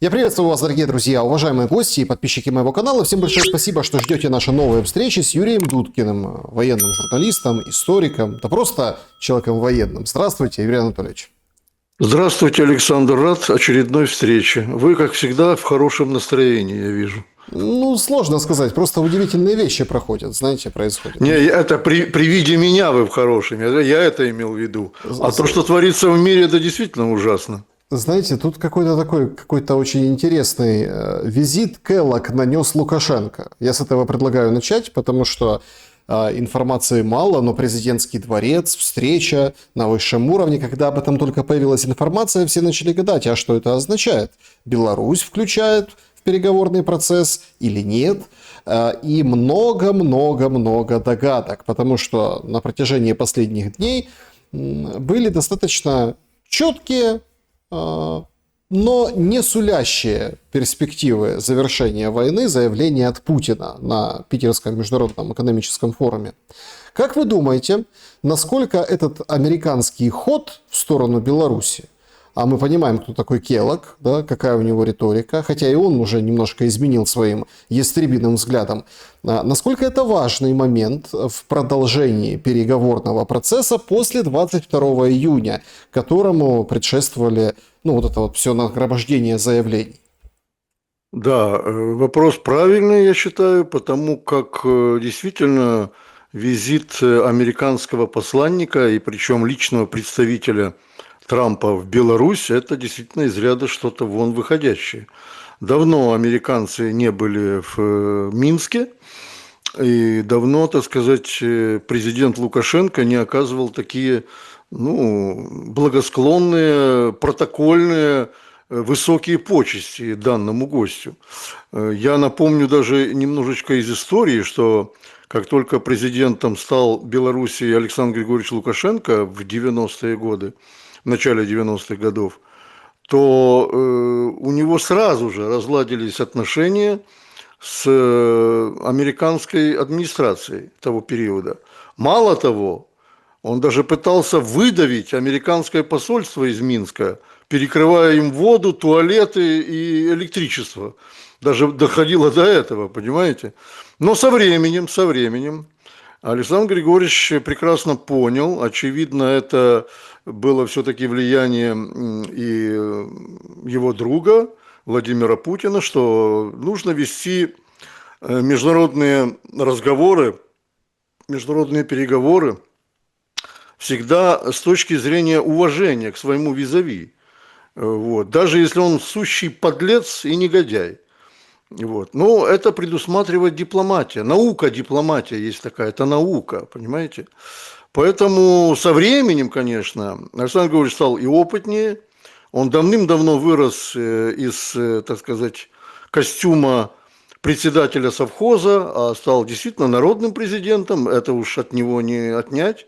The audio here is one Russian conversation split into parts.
Я приветствую вас, дорогие друзья, уважаемые гости и подписчики моего канала. Всем большое спасибо, что ждете наши новые встречи с Юрием Дудкиным, военным журналистом, историком, да просто человеком военным. Здравствуйте, Юрий Анатольевич. Здравствуйте, Александр. Рад очередной встрече. Вы, как всегда, в хорошем настроении, я вижу. Ну, сложно сказать, просто удивительные вещи проходят, знаете, происходят. Не, это при виде меня вы в хорошем. Я это имел в виду. А то, что творится в мире, это действительно ужасно. Знаете, тут какой-то очень интересный визит Келлог нанес Лукашенко. Я с этого предлагаю начать, потому что информации мало, но президентский дворец, встреча на высшем уровне, когда об этом только появилась информация, все начали гадать, а что это означает? Беларусь включает в переговорный процесс или нет? И много-много-много догадок, потому что на протяжении последних дней были достаточно четкие, но не сулящие перспективы завершения войны заявления от Путина на Питерском международном экономическом форуме. Как вы думаете, насколько этот американский ход в сторону Беларуси, а мы понимаем, кто такой Келлог, да, какая у него риторика, хотя и он уже немножко изменил своим ястребиным взглядом, насколько это важный момент в продолжении переговорного процесса после 22 июня, которому предшествовали вот это вот все нагромождение заявлений? Да, вопрос правильный, я считаю, потому как действительно визит американского посланника, и причем личного представителя Трампа в Беларусь, это действительно из ряда что-то вон выходящее. Давно американцы не были в Минске, и давно, так сказать, президент Лукашенко не оказывал такие благосклонные, протокольные, высокие почести данному гостю. Я напомню даже немножечко из истории, что как только президентом стал Беларуси Александр Григорьевич Лукашенко в 90-е годы, в начале 90-х годов, то у него сразу же разладились отношения с американской администрацией того периода. Мало того, он даже пытался выдавить американское посольство из Минска, перекрывая им воду, туалеты и электричество. Даже доходило до этого, понимаете? Но со временем Александр Григорьевич прекрасно понял, очевидно, это было все-таки влияние и его друга Владимира Путина, что нужно вести международные разговоры, международные переговоры всегда с точки зрения уважения к своему визави. Вот. Даже если он сущий подлец и негодяй. Вот. Но это предусматривает дипломатия. Дипломатия есть такая, это наука, понимаете? Поэтому со временем, конечно, Александр Григорьевич стал и опытнее. Он давным-давно вырос из, так сказать, костюма председателя совхоза, а стал действительно народным президентом. Это уж от него не отнять.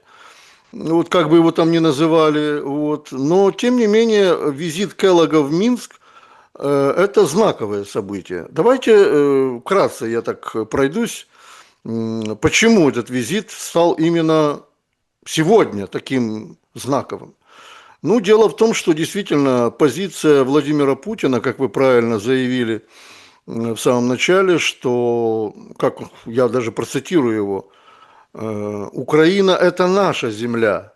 Вот как бы его там ни называли. Вот. Но, тем не менее, визит Келлога в Минск – это знаковое событие. Давайте вкратце я так пройдусь, почему этот визит стал именно сегодня таким знаковым. Дело в том, что действительно позиция Владимира Путина, как вы правильно заявили в самом начале, что, как я даже процитирую его, Украина – это наша земля.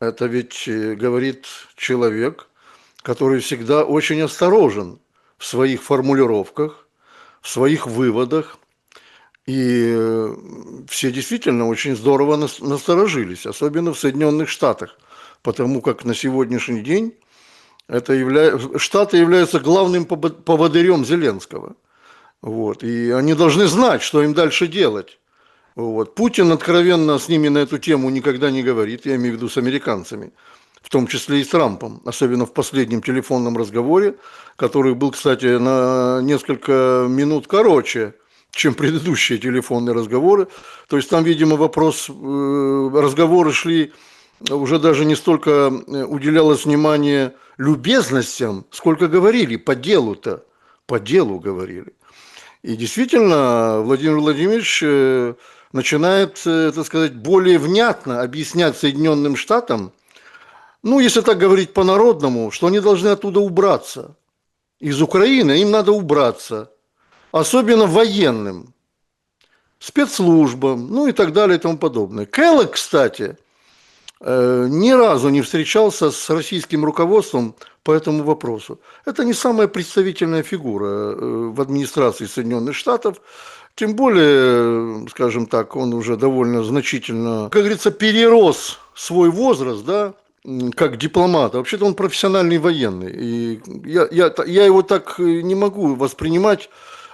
Это ведь говорит человек, который всегда очень осторожен в своих формулировках, в своих выводах. И все действительно очень здорово насторожились, особенно в Соединенных Штатах, потому как на сегодняшний день Штаты являются главным поводырем Зеленского. Вот. И они должны знать, что им дальше делать. Вот. Путин откровенно с ними на эту тему никогда не говорит, я имею в виду с американцами, в том числе и с Трампом, особенно в последнем телефонном разговоре, который был, кстати, на несколько минут короче, чем предыдущие телефонные разговоры. То есть там, видимо, разговоры шли, уже даже не столько уделялось внимание любезностям, сколько говорили по делу-то, по делу говорили. И действительно, Владимир Владимирович начинает, так сказать, более внятно объяснять Соединенным Штатам, если так говорить по-народному, что они должны оттуда убраться. из Украины, им надо убраться, особенно военным, спецслужбам, ну и так далее и тому подобное. Келлог, кстати, ни разу не встречался с российским руководством по этому вопросу. Это не самая представительная фигура в администрации Соединенных Штатов, тем более, скажем так, он уже довольно значительно, как говорится, перерос свой возраст, да, как дипломат. Вообще-то он профессиональный военный. И я его так не могу воспринимать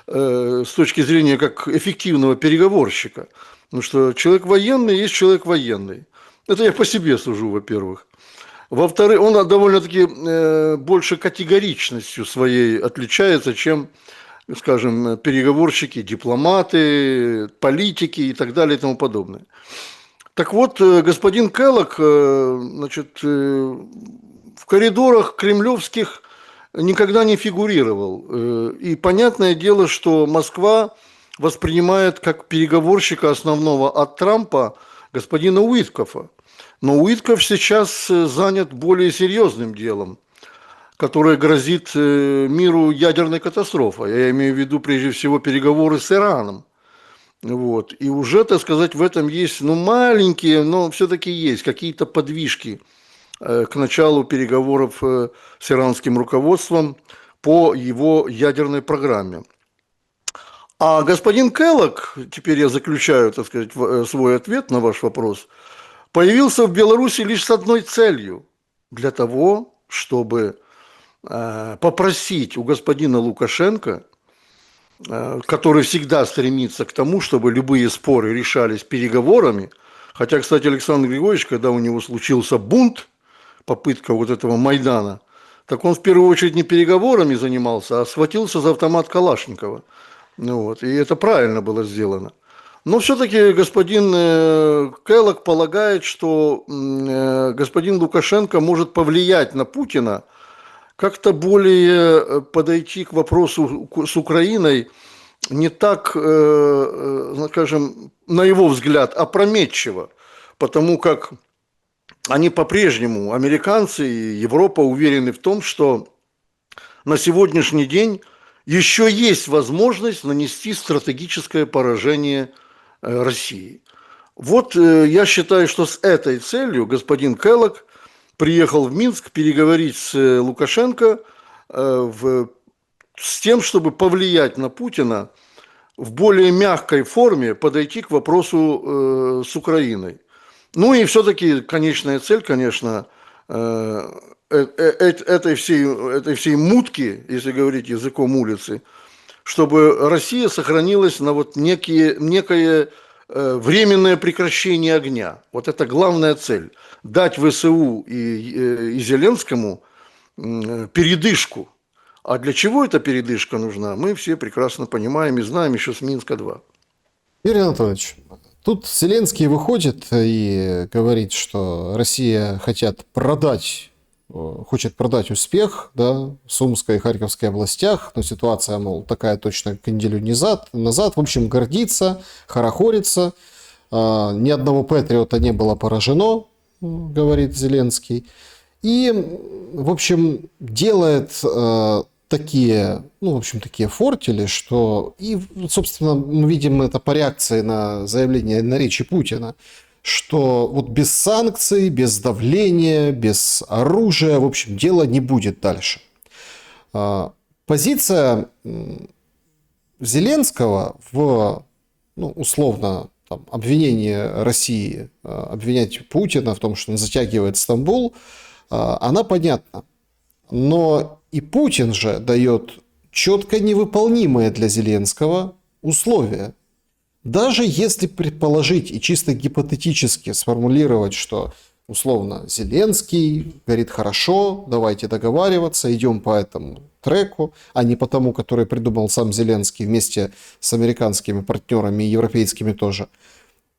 с точки зрения как эффективного переговорщика. Потому что человек военный есть человек военный. Это я по себе сужу, во-первых. Во-вторых, он довольно-таки больше категоричностью своей отличается, чем, скажем, переговорщики, дипломаты, политики и так далее и тому подобное. Так вот, господин Келлог, значит, в коридорах кремлевских никогда не фигурировал. И понятное дело, что Москва воспринимает как переговорщика основного от Трампа господина Уиткофа. Но Уиткоф сейчас занят более серьезным делом, которое грозит миру ядерной катастрофой. Я имею в виду прежде всего переговоры с Ираном. Вот. И уже, так сказать, в этом есть, ну, маленькие, но все-таки есть какие-то подвижки к началу переговоров с иранским руководством по его ядерной программе. А господин Келлог, теперь я заключаю, так сказать, свой ответ на ваш вопрос, появился в Беларуси лишь с одной целью – для того, чтобы попросить у господина Лукашенко, который всегда стремится к тому, чтобы любые споры решались переговорами, хотя, кстати, Александр Григорьевич, когда у него случился бунт, попытка вот этого Майдана, так он в первую очередь не переговорами занимался, а схватился за автомат Калашникова. Ну вот, и это правильно было сделано. Но все-таки господин Келлог полагает, что господин Лукашенко может повлиять на Путина, как-то более подойти к вопросу с Украиной не так, скажем, на его взгляд, опрометчиво, потому как они по-прежнему, американцы и Европа, уверены в том, что на сегодняшний день еще есть возможность нанести стратегическое поражение России. Вот я считаю, что с этой целью господин Келлог приехал в Минск переговорить с Лукашенко с тем, чтобы повлиять на Путина в более мягкой форме подойти к вопросу с Украиной. Ну и все-таки конечная цель, конечно, этой всей мутки, если говорить языком улицы, чтобы Россия сохранилась на вот некое временное прекращение огня. Вот это главная цель. Дать ВСУ и Зеленскому передышку. А для чего эта передышка нужна, мы все прекрасно понимаем и знаем еще с Минска-2. Юрий Анатольевич, тут Зеленский выходит и говорит, что Россия хочет продать успех, да, в Сумской и Харьковской областях, но ситуация, мол, такая точно как неделю назад, в общем, гордится, хорохорится, ни одного патриота не было поражено, говорит Зеленский, и, в общем, делает такие фортели, что, и, собственно, мы видим это по реакции на заявление на речи Путина, что вот без санкций, без давления, без оружия, в общем, дела не будет дальше. Позиция Зеленского в, условно, обвинении России, обвинять Путина в том, что он затягивает Стамбул, она понятна. Но и Путин же дает четко невыполнимые для Зеленского условия. Даже если предположить и чисто гипотетически сформулировать, что условно Зеленский говорит: хорошо, давайте договариваться, идем по этому треку, а не по тому, который придумал сам Зеленский вместе с американскими партнерами и европейскими тоже,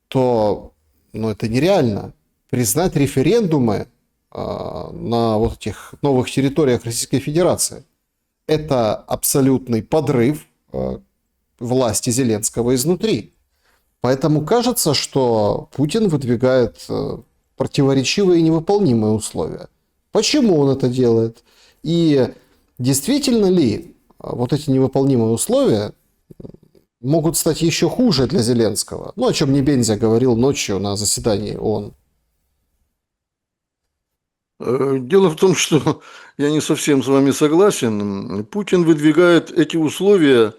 то это нереально. Признать референдумы на вот этих новых территориях Российской Федерации — это абсолютный подрыв власти Зеленского изнутри. Поэтому кажется, что Путин выдвигает противоречивые и невыполнимые условия. Почему он это делает? И Действительно ли вот эти невыполнимые условия могут стать еще хуже для Зеленского? Ну, о чем Небензя говорил ночью на заседании ООН. Дело в том, что я не совсем с вами согласен. Путин выдвигает эти условия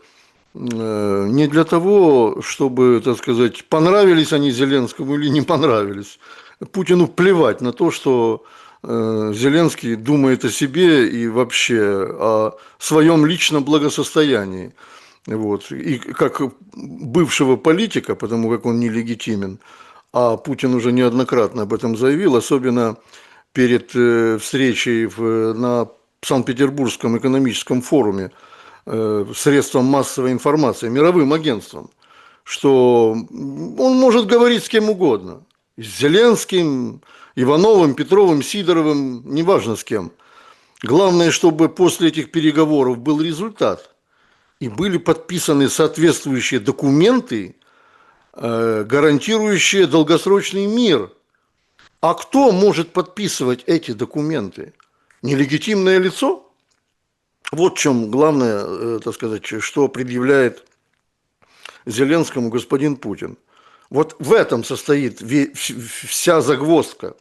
не для того, чтобы, так сказать, понравились они Зеленскому или не понравились. Путину плевать на то, что Зеленский думает о себе и вообще о своем личном благосостоянии. Вот. И как бывшего политика, потому как он нелегитимен, а Путин уже неоднократно об этом заявил, особенно перед встречей на Санкт-Петербургском экономическом форуме средством массовой информации, мировым агентством, что он может говорить с кем угодно. С Зеленским, Ивановым, Петровым, Сидоровым, неважно с кем. Главное, чтобы после этих переговоров был результат. И были подписаны соответствующие документы, гарантирующие долгосрочный мир. А кто может подписывать эти документы? Нелегитимное лицо? Вот в чем главное, так сказать, что предъявляет Зеленскому господин Путин. Вот в этом состоит вся загвоздка.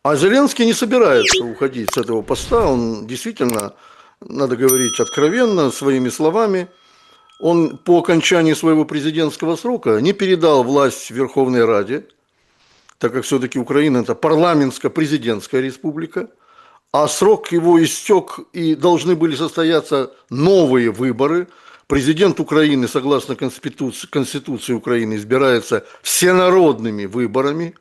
А Зеленский не собирается уходить с этого поста. Он действительно, надо говорить откровенно, своими словами, он по окончании своего президентского срока не передал власть Верховной Раде, так как все-таки Украина – это парламентско-президентская республика, а срок его истек, и должны были состояться новые выборы. Президент Украины, согласно Конституции Украины, избирается всенародными выборами.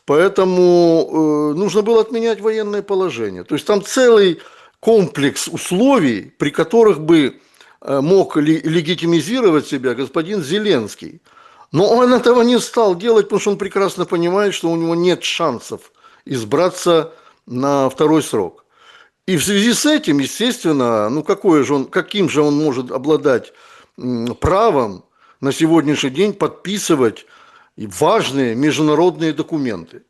Поэтому нужно было отменять военное положение. То есть там целый комплекс условий, при которых бы мог легитимизировать себя господин Зеленский. Но он этого не стал делать, потому что он прекрасно понимает, что у него нет шансов избраться на второй срок. И в связи с этим, естественно, каким же он может обладать правом на сегодняшний день подписывать важные международные документы.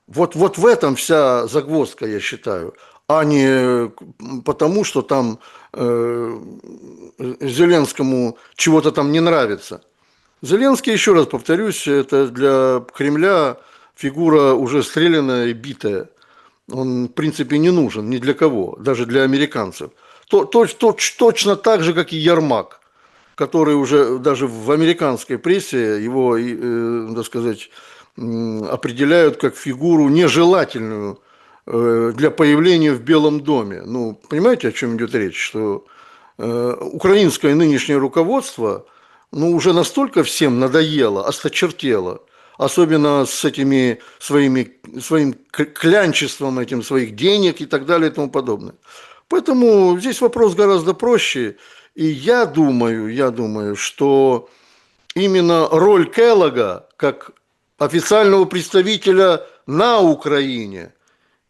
Вот в этом вся загвоздка, я считаю, а не потому, что там Зеленскому чего-то там не нравится. Зеленский, еще раз повторюсь, это для Кремля фигура уже стрелянная и битая. Он, в принципе, не нужен ни для кого, даже для американцев. Точно так же, как и Ермак, который уже даже в американской прессе его, так сказать, определяют как фигуру нежелательную для появления в Белом доме. Ну, понимаете, о чем идет речь? Что украинское нынешнее руководство уже настолько всем надоело, осточертело, особенно с этими своим клянчеством этим своих денег и так далее и тому подобное. Поэтому здесь вопрос гораздо проще. И я думаю, что именно роль Келлога как официального представителя на Украине,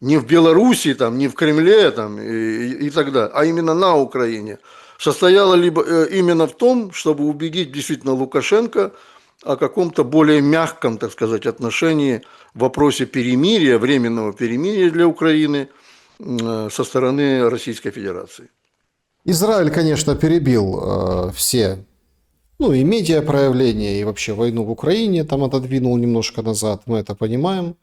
не в Беларуси, не в Кремле и так далее, а именно на Украине, состояла именно в том, чтобы убедить действительно Лукашенко о каком-то более мягком, так сказать, отношении в вопросе перемирия, временного перемирия для Украины со стороны Российской Федерации. Израиль, конечно, перебил все, и медиапроявления, и вообще войну в Украине там отодвинул немножко назад, мы это понимаем.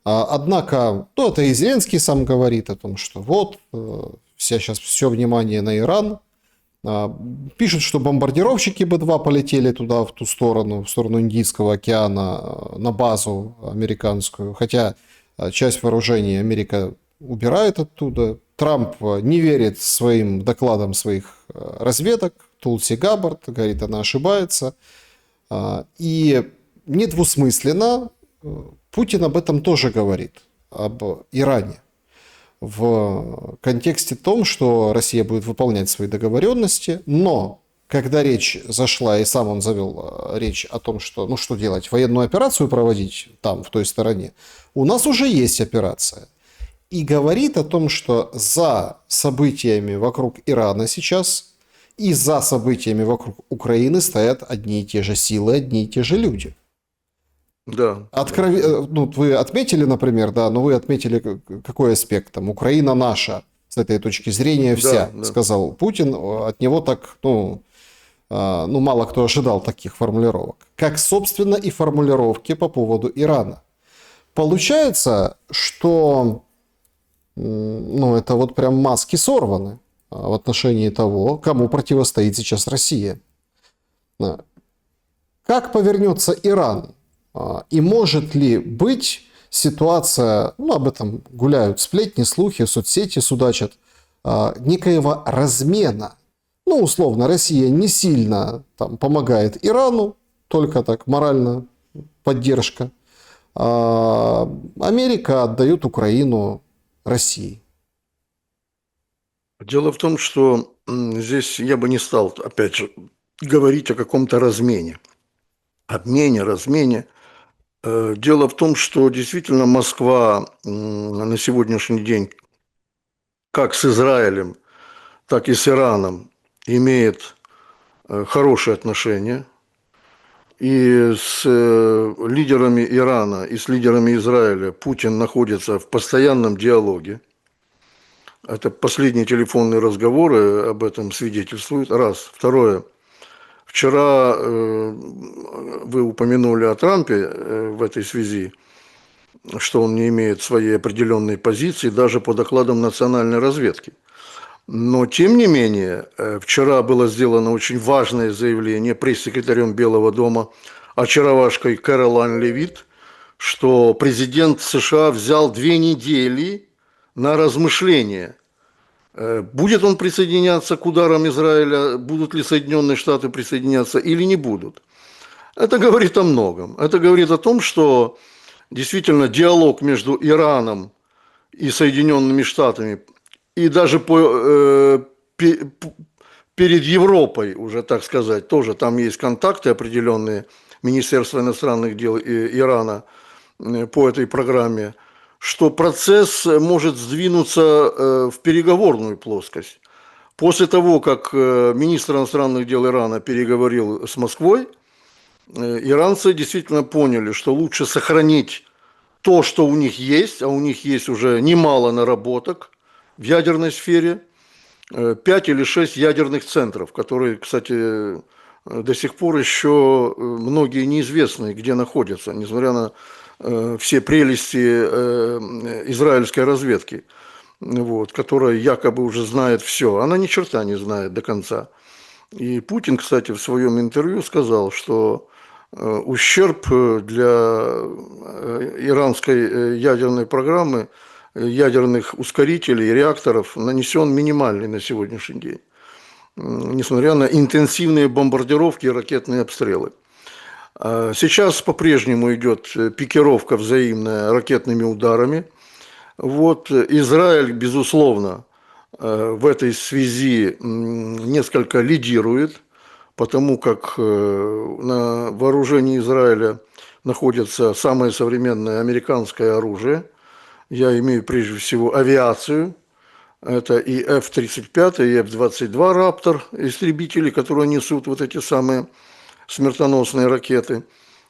Однако, это и Зеленский сам говорит о том, что сейчас все внимание на Иран. Пишут, что бомбардировщики Б-2 полетели туда, в сторону Индийского океана, на базу американскую. Хотя часть вооружений Америка убирает оттуда. Трамп не верит своим докладам своих разведок. Тулси Габбард говорит, она ошибается. И недвусмысленно Путин об этом тоже говорит, об Иране. В контексте том, что Россия будет выполнять свои договоренности, но когда речь зашла, и сам он завел речь о том, что что делать, военную операцию проводить там, в той стороне, у нас уже есть операция. И говорит о том, что за событиями вокруг Ирана сейчас и за событиями вокруг Украины стоят одни и те же силы, одни и те же люди. Да, да, Ну, вы отметили, например, да, но вы отметили какой аспект там? Украина наша, с этой точки зрения да, вся, да. сказал Путин. От него так, ну, мало кто ожидал таких формулировок. Как, собственно, и формулировки по поводу Ирана. Получается, что, ну, это вот прям маски сорваны в отношении того, кому противостоит сейчас Россия. Как повернется Иран? И может ли быть ситуация, ну, об этом гуляют сплетни, слухи, соцсети судачат, некоего размена? Ну, условно, Россия не сильно там помогает Ирану, только так морально поддержка. Америка отдает Украину России. Дело в том, что здесь я бы не стал, опять же, говорить о каком-то размене, обмене, размене. Дело в том, что действительно Москва на сегодняшний день как с Израилем, так и с Ираном имеет хорошие отношения. И с лидерами Ирана, и с лидерами Израиля Путин находится в постоянном диалоге. Это последние телефонные разговоры об этом свидетельствуют. Раз. Второе. Вчера вы упомянули о Трампе в этой связи, что он не имеет своей определенной позиции даже по докладам национальной разведки. Но, тем не менее, вчера было сделано очень важное заявление пресс-секретарем Белого дома очаровашкой Кэролайн Левит, что президент США взял 2 недели на размышление. Будет он присоединяться к ударам Израиля, будут ли Соединенные Штаты присоединяться или не будут. Это говорит о многом. Это говорит о том, что действительно диалог между Ираном и Соединенными Штатами, и даже перед Европой, уже так сказать, тоже там есть контакты определенные Министерства иностранных дел Ирана по этой программе, что процесс может сдвинуться в переговорную плоскость. После того, как министр иностранных дел Ирана переговорил с Москвой, иранцы действительно поняли, что лучше сохранить то, что у них есть, а у них есть уже немало наработок в ядерной сфере, 5 или 6 ядерных центров, которые, кстати, до сих пор еще многие неизвестны, где находятся, несмотря на все прелести израильской разведки, вот, которая якобы уже знает все. Она ни черта не знает до конца. И Путин, кстати, в своем интервью сказал, что ущерб для иранской ядерной программы, ядерных ускорителей, реакторов нанесен минимальный на сегодняшний день, несмотря на интенсивные бомбардировки и ракетные обстрелы. Сейчас по-прежнему идет пикировка взаимная ракетными ударами. Вот Израиль, безусловно, в этой связи несколько лидирует, потому как на вооружении Израиля находится самое современное американское оружие. Я имею прежде всего авиацию. Это и F-35, и F-22 «Раптор» истребители, которые несут вот эти самые смертоносные ракеты,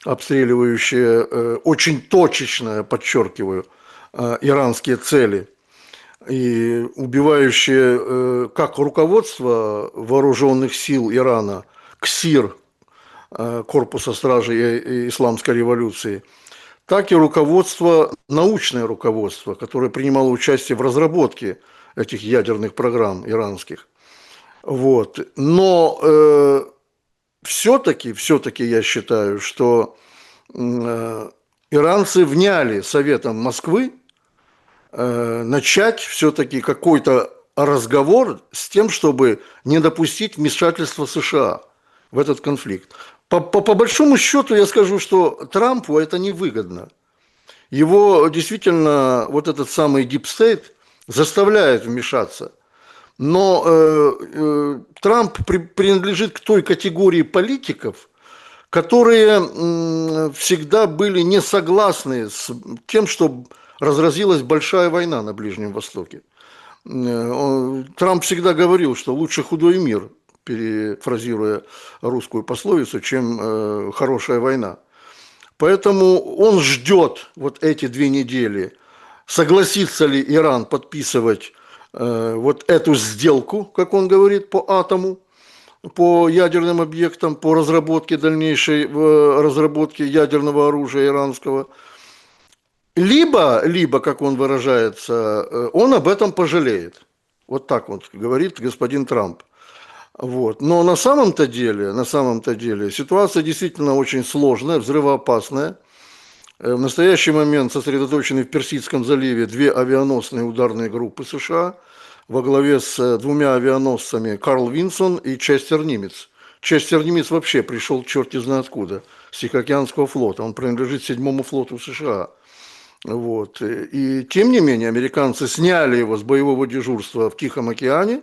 обстреливающие очень точечно, подчеркиваю, иранские цели и убивающие как руководство вооруженных сил Ирана, КСИР, Корпуса стражей Исламской революции, так и руководство, научное руководство, которое принимало участие в разработке этих ядерных программ иранских. Вот. Но все-таки я считаю, что иранцы вняли советам Москвы начать все-таки какой-то разговор с тем, чтобы не допустить вмешательства США в этот конфликт. По большому счету я скажу, что Трампу это невыгодно. Его действительно вот этот самый Deep State заставляет вмешаться. Но Трамп принадлежит к той категории политиков, которые всегда были не согласны с тем, что разразилась большая война на Ближнем Востоке. Трамп всегда говорил, что лучше худой мир, перефразируя русскую пословицу, чем хорошая война. Поэтому он ждет вот эти 2 недели, согласится ли Иран подписывать вот эту сделку, как он говорит, по атому, по ядерным объектам, по разработке дальнейшей разработке ядерного оружия иранского. Либо, как он выражается, он об этом пожалеет. Вот так вот говорит господин Трамп. Вот. Но на самом-то деле ситуация действительно очень сложная, взрывоопасная. В настоящий момент сосредоточены в Персидском заливе 2 авианосные ударные группы США во главе с 2 авианосцами Карл Винсон и Честер Нимец. Честер Нимец вообще пришел черти знает откуда, с Тихоокеанского флота. Он принадлежит 7-му флоту США. Вот. И тем не менее, американцы сняли его с боевого дежурства в Тихом океане,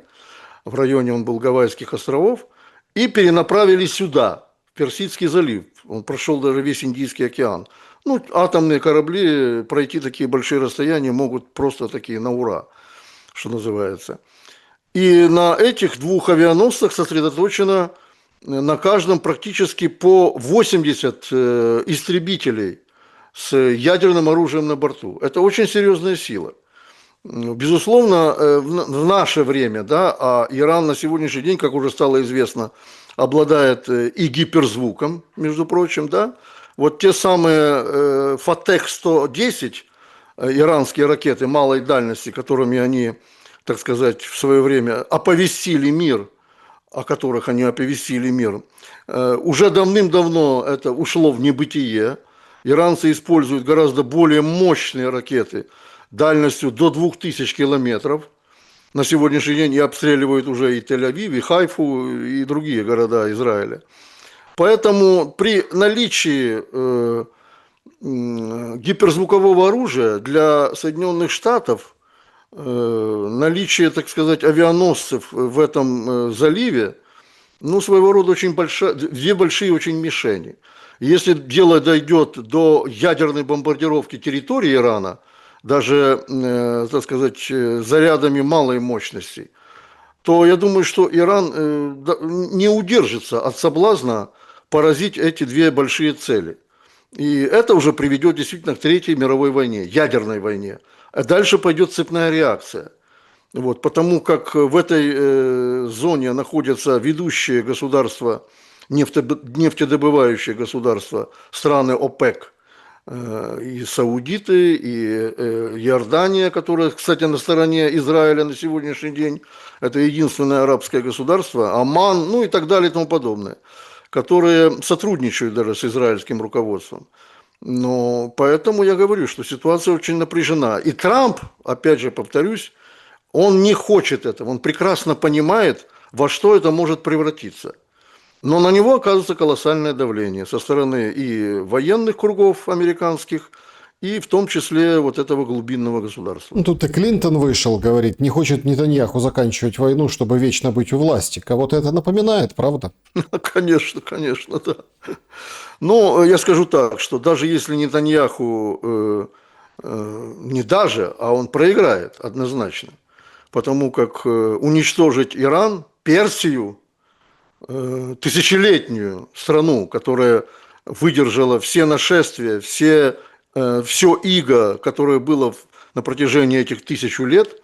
в районе он был Гавайских островов, и перенаправили сюда, в Персидский залив. Он прошел даже весь Индийский океан. Ну, атомные корабли пройти такие большие расстояния могут просто такие на ура, что называется. И на этих 2 авианосцах сосредоточено на каждом практически по 80 истребителей с ядерным оружием на борту. Это очень серьезная сила. Безусловно, в наше время, да, а Иран на сегодняшний день, как уже стало известно, обладает и гиперзвуком, между прочим, да. Вот те самые Фатех-110, иранские ракеты малой дальности, которыми они, так сказать, в свое время оповестили мир, о которых они оповестили мир, уже давным-давно это ушло в небытие. Иранцы используют гораздо более мощные ракеты дальностью до 2000 километров. На сегодняшний день и обстреливают уже и Тель-Авив, и Хайфу, и другие города Израиля. Поэтому при наличии гиперзвукового оружия для Соединенных Штатов, наличие, так сказать, авианосцев в этом заливе, ну, своего рода очень 2 большие очень мишени. Если дело дойдет до ядерной бомбардировки территории Ирана, даже, так сказать, зарядами малой мощности, то я думаю, что Иран не удержится от соблазна поразить эти 2 большие цели. И это уже приведет действительно к Третьей мировой войне, ядерной войне. А дальше пойдет цепная реакция. Вот, потому как в этой зоне находятся ведущие государства, нефтедобывающие государства, страны ОПЕК, и саудиты, и Иордания, которая, кстати, на стороне Израиля на сегодняшний день, это единственное арабское государство, Оман, ну и так далее и тому подобное, которые сотрудничают даже с израильским руководством. Но поэтому я говорю, что ситуация очень напряжена. И Трамп, опять же повторюсь, он не хочет этого, он прекрасно понимает, во что это может превратиться. Но на него оказывается колоссальное давление со стороны и военных кругов американских, и в том числе вот этого глубинного государства. Ну, тут и Клинтон вышел, говорит, не хочет Нетаньяху заканчивать войну, чтобы вечно быть у власти. Кого-то это напоминает, правда? Конечно, конечно, да. Но я скажу так, что даже если Нетаньяху, не даже, а он проиграет однозначно, потому как уничтожить Иран, Персию, тысячелетнюю страну, которая выдержала все нашествия, все иго, которое было на протяжении этих 1000 лет,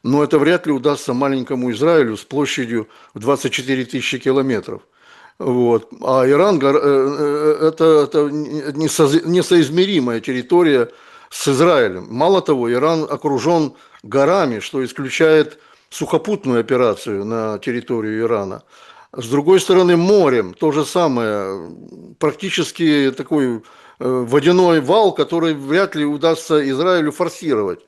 но это вряд ли удастся маленькому Израилю с площадью в 24 тысячи километров. Вот. А Иран это несоизмеримая территория с Израилем. Мало того, Иран окружен горами, что исключает сухопутную операцию на территорию Ирана. С другой стороны, морем то же самое, практически такой водяной вал, который вряд ли удастся Израилю форсировать.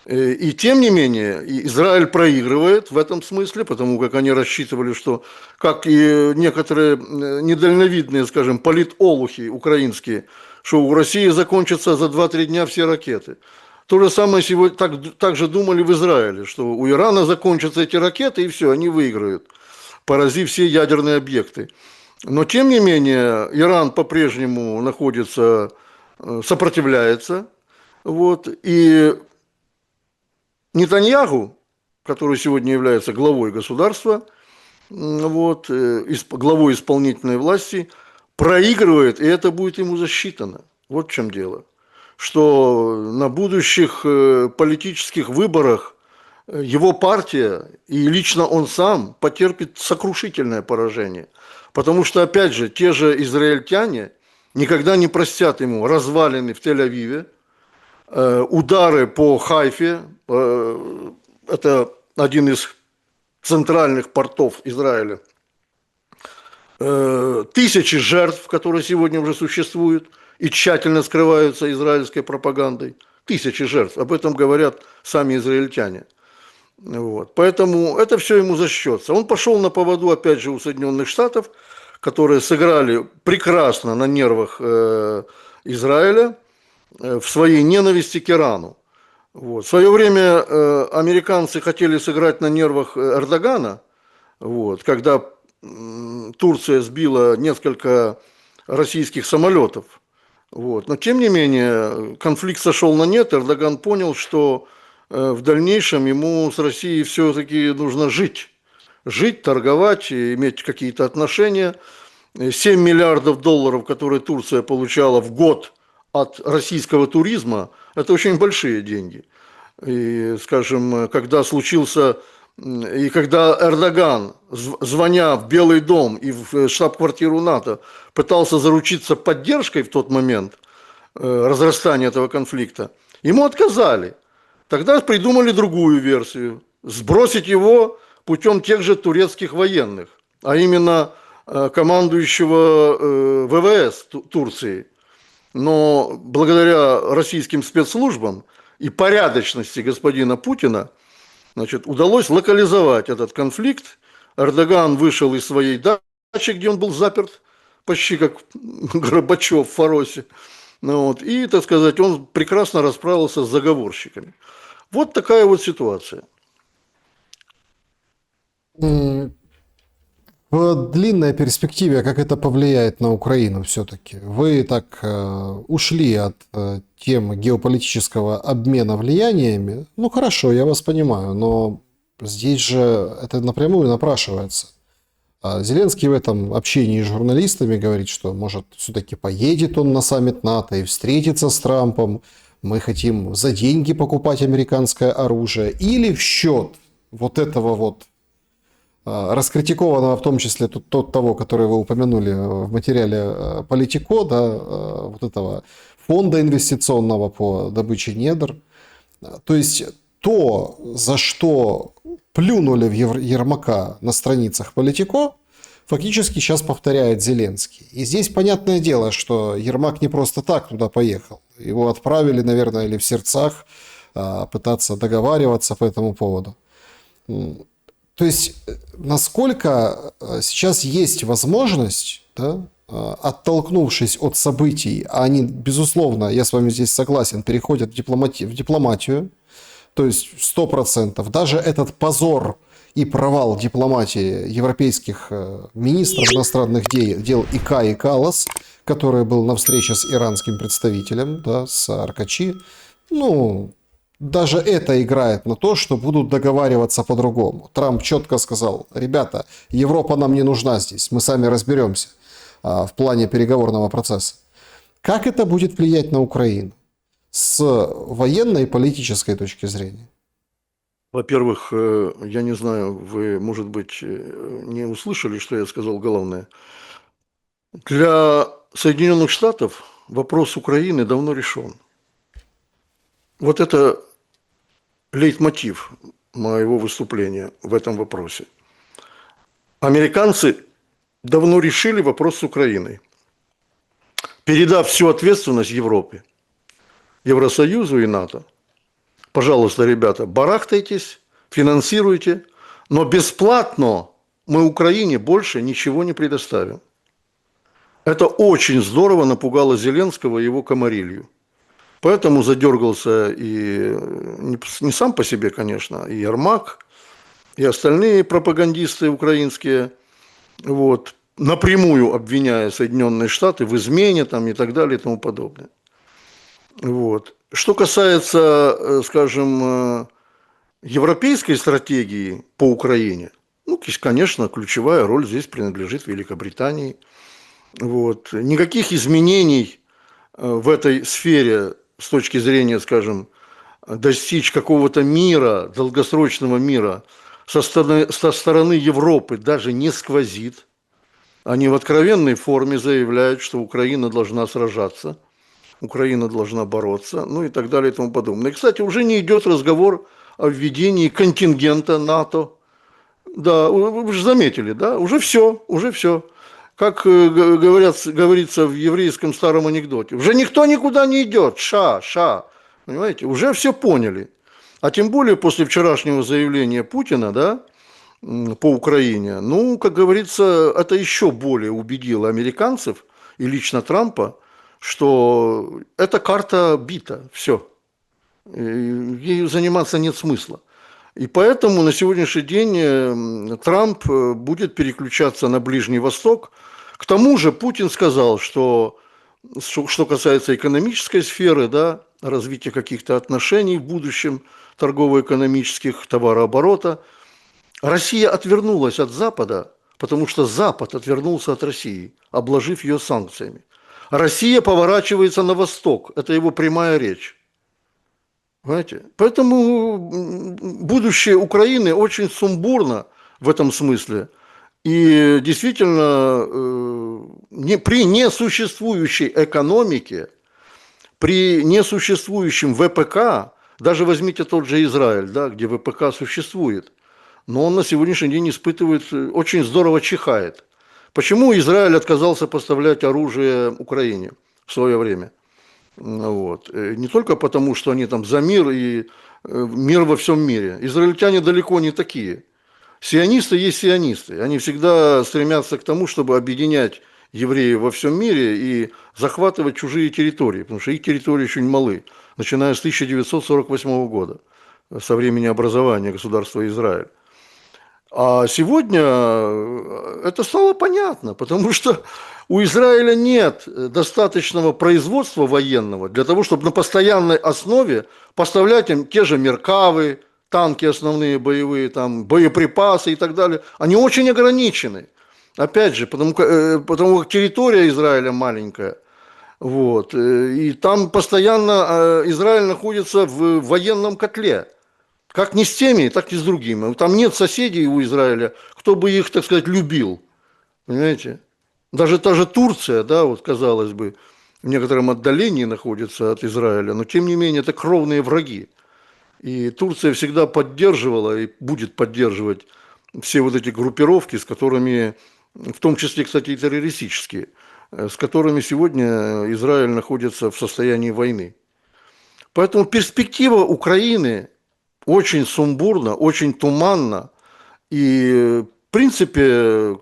И тем не менее, Израиль проигрывает в этом смысле, потому как они рассчитывали, что, как и некоторые недальновидные, скажем, политолухи украинские, что у России закончатся за 2-3 дня все ракеты. То же самое сегодня так же думали в Израиле, что у Ирана закончатся эти ракеты, и все, они выиграют, поразив все ядерные объекты. Но, тем не менее, Иран по-прежнему находится, сопротивляется. Вот, и Нетаньяху, который сегодня является главой государства, вот, главой исполнительной власти, проигрывает, и это будет ему засчитано. Вот в чем дело. Что на будущих политических выборах его партия и лично он сам потерпит сокрушительное поражение. Потому что, опять же, те же израильтяне никогда не простят ему развалины в Тель-Авиве, удары по Хайфе, это один из центральных портов Израиля, тысячи жертв, которые сегодня уже существуют и тщательно скрываются израильской пропагандой. Тысячи жертв, об этом говорят сами израильтяне. Вот. Поэтому это все ему зачтется. Он пошел на поводу, опять же, у Соединенных Штатов, которые сыграли прекрасно на нервах Израиля в своей ненависти к Ирану. Вот. В свое время американцы хотели сыграть на нервах Эрдогана, вот, когда Турция сбила несколько российских самолетов. Вот. Но тем не менее, конфликт сошел на нет. Эрдоган понял, что в дальнейшем ему с Россией все-таки нужно жить. Жить, торговать, иметь какие-то отношения. 7 миллиардов долларов, которые Турция получала в год от российского туризма, это очень большие деньги. И, скажем, когда случился, и когда Эрдоган, звоня в Белый дом и в штаб-квартиру НАТО, пытался заручиться поддержкой в тот момент разрастания этого конфликта, ему отказали. Тогда придумали другую версию – сбросить его путем тех же турецких военных, а именно командующего ВВС Турции. Но благодаря российским спецслужбам и порядочности господина Путина, значит, удалось локализовать этот конфликт. Эрдоган вышел из своей дачи, где он был заперт, почти как Горбачев в Фаросе. Ну, вот, и, так сказать, он прекрасно расправился с заговорщиками. Вот такая вот ситуация. В длинной перспективе, как это повлияет на Украину все-таки? Вы так ушли от темы геополитического обмена влияниями. Ну хорошо, я вас понимаю, но здесь же это напрямую напрашивается. Зеленский в этом общении с журналистами говорит, что, может, все-таки поедет он на саммит НАТО и встретится с Трампом. Мы хотим за деньги покупать американское оружие. Или в счет вот этого вот раскритикованного, в том числе того, который вы упомянули в материале Политико, да, вот этого фонда инвестиционного по добыче недр. То есть то, за что плюнули в Ермака на страницах Политико, фактически сейчас повторяет Зеленский. И здесь понятное дело, что Ермак не просто так туда поехал. Его отправили, наверное, или в сердцах пытаться договариваться по этому поводу. То есть, насколько сейчас есть возможность, да, оттолкнувшись от событий, а они, безусловно, я с вами здесь согласен, переходят в дипломатию, то есть 100%, даже этот позор и провал дипломатии европейских министров иностранных дел Ика и Каллас, который был на встрече с иранским представителем, да, с Аркачи, ну, даже это играет на то, что будут договариваться по-другому. Трамп четко сказал: ребята, Европа нам не нужна здесь, мы сами разберемся в плане переговорного процесса. Как это будет влиять на Украину с военной и политической точки зрения? Во-первых, я не знаю, вы, может быть, не услышали, что я сказал главное. Для Соединенных Штатов вопрос Украины давно решен. Вот это лейтмотив моего выступления в этом вопросе. Американцы давно решили вопрос с Украиной, передав всю ответственность Европе, Евросоюзу и НАТО. Пожалуйста, ребята, барахтайтесь, финансируйте, но бесплатно мы Украине больше ничего не предоставим. Это очень здорово напугало Зеленского и его комарилью. Поэтому задергался и не сам по себе, конечно, и Ермак, и остальные пропагандисты украинские, вот, напрямую обвиняя Соединенные Штаты в измене там, и так далее и тому подобное. Вот. Что касается, скажем, европейской стратегии по Украине, ну, конечно, ключевая роль здесь принадлежит Великобритании. Вот. Никаких изменений в этой сфере с точки зрения, скажем, достичь какого-то мира, долгосрочного мира со стороны Европы даже не сквозит. Они в откровенной форме заявляют, что Украина должна сражаться, Украина должна бороться, ну и так далее и тому подобное. И, кстати, уже не идет разговор о введении контингента НАТО. Да, вы же заметили, да, уже все, уже все. Как говорится в еврейском старом анекдоте, уже никто никуда не идет, ша, понимаете, уже все поняли. А тем более после вчерашнего заявления Путина, да, по Украине, ну, как говорится, это еще более убедило американцев и лично Трампа, что эта карта бита, все, ею заниматься нет смысла. И поэтому на сегодняшний день Трамп будет переключаться на Ближний Восток. К тому же Путин сказал, что касается экономической сферы, да, развития каких-то отношений в будущем, торгово-экономических, товарооборота, Россия отвернулась от Запада, потому что Запад отвернулся от России, обложив ее санкциями. Россия поворачивается на восток, это его прямая речь. Понимаете? Поэтому будущее Украины очень сумбурно в этом смысле. И действительно, при несуществующей экономике, при несуществующем ВПК, даже возьмите тот же Израиль, да, где ВПК существует, но он на сегодняшний день испытывает, очень здорово чихает. Почему Израиль отказался поставлять оружие Украине в свое время? Вот. Не только потому, что они там за мир и мир во всем мире. Израильтяне далеко не такие. Сионисты есть сионисты. Они всегда стремятся к тому, чтобы объединять евреев во всем мире и захватывать чужие территории, потому что их территории очень малы, начиная с 1948 года, со времени образования государства Израиль. А сегодня это стало понятно, потому что у Израиля нет достаточного производства военного для того, чтобы на постоянной основе поставлять им те же Меркавы, танки основные боевые, там, боеприпасы и так далее. Они очень ограничены. Опять же, потому как территория Израиля маленькая. Вот, и там постоянно Израиль находится в военном котле. Как не с теми, так и с другими. Там нет соседей у Израиля, кто бы их, так сказать, любил. Понимаете? Даже та же Турция, да, вот казалось бы, в некотором отдалении находится от Израиля, но тем не менее это кровные враги. И Турция всегда поддерживала и будет поддерживать все вот эти группировки, с которыми, в том числе, кстати, и террористические, с которыми сегодня Израиль находится в состоянии войны. Поэтому перспектива Украины очень сумбурно, очень туманно. И, в принципе,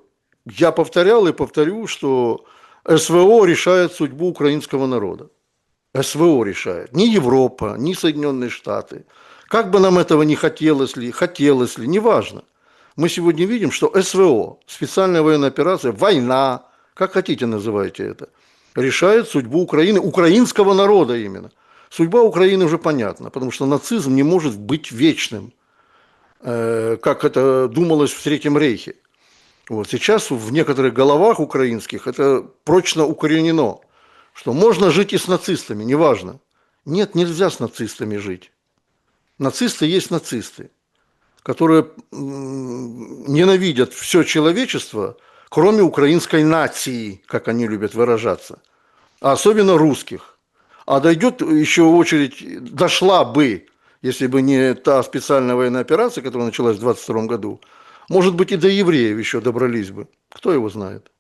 я повторял и повторю, что СВО решает судьбу украинского народа. СВО решает. Ни Европа, ни Соединенные Штаты. Как бы нам этого не хотелось ли, неважно. Мы сегодня видим, что СВО, специальная военная операция, война, как хотите называйте это, решает судьбу Украины, украинского народа именно. Судьба Украины уже понятна, потому что нацизм не может быть вечным, как это думалось в Третьем Рейхе. Вот сейчас в некоторых головах украинских это прочно укоренено, что можно жить и с нацистами, неважно. Нет, нельзя с нацистами жить. Нацисты есть нацисты, которые ненавидят все человечество, кроме украинской нации, как они любят выражаться, а особенно русских. А дойдет еще очередь, дошла бы, если бы не та специальная военная операция, которая началась в 22 году, может быть, и до евреев еще добрались бы. Кто его знает?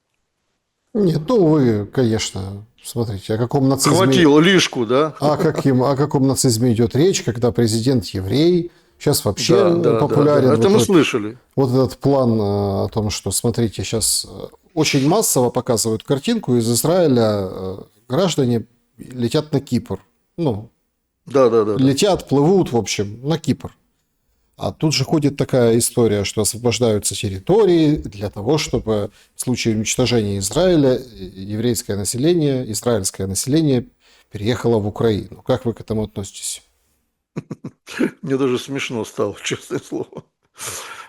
Нет, ну вы, конечно, смотрите, о каком нацизме... Хватило лишку, да? О каком нацизме идет речь, когда президент еврей, сейчас вообще популярен. Да. Это мы слышали. Вот этот план о том, что, смотрите, сейчас очень массово показывают картинку из Израиля, граждане летят на Кипр. Ну, летят, плывут, в общем, на Кипр. А тут же ходит такая история, что освобождаются территории для того, чтобы в случае уничтожения Израиля еврейское население, израильское население переехало в Украину. Как вы к этому относитесь? Мне даже смешно стало, честное слово.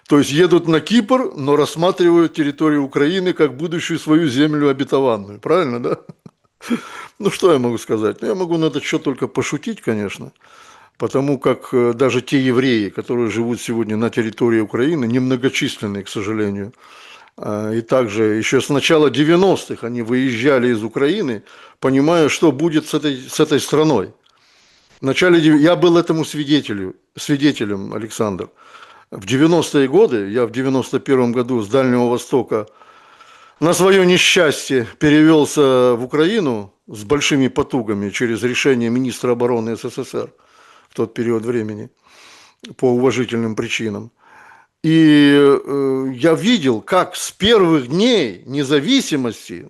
То есть едут на Кипр, но рассматривают территорию Украины как будущую свою землю обетованную. Правильно, да? Ну, что я могу сказать? Ну, я могу на этот счет только пошутить, конечно. Потому как даже те евреи, которые живут сегодня на территории Украины, немногочисленные, к сожалению, и также еще с начала 90-х они выезжали из Украины, понимая, что будет с этой страной. Я был этому свидетелем, Александр. В 90-е годы, я в 91-м году с Дальнего Востока на свое несчастье перевелся в Украину с большими потугами через решение министра обороны СССР в тот период времени по уважительным причинам. И я видел, как с первых дней независимости,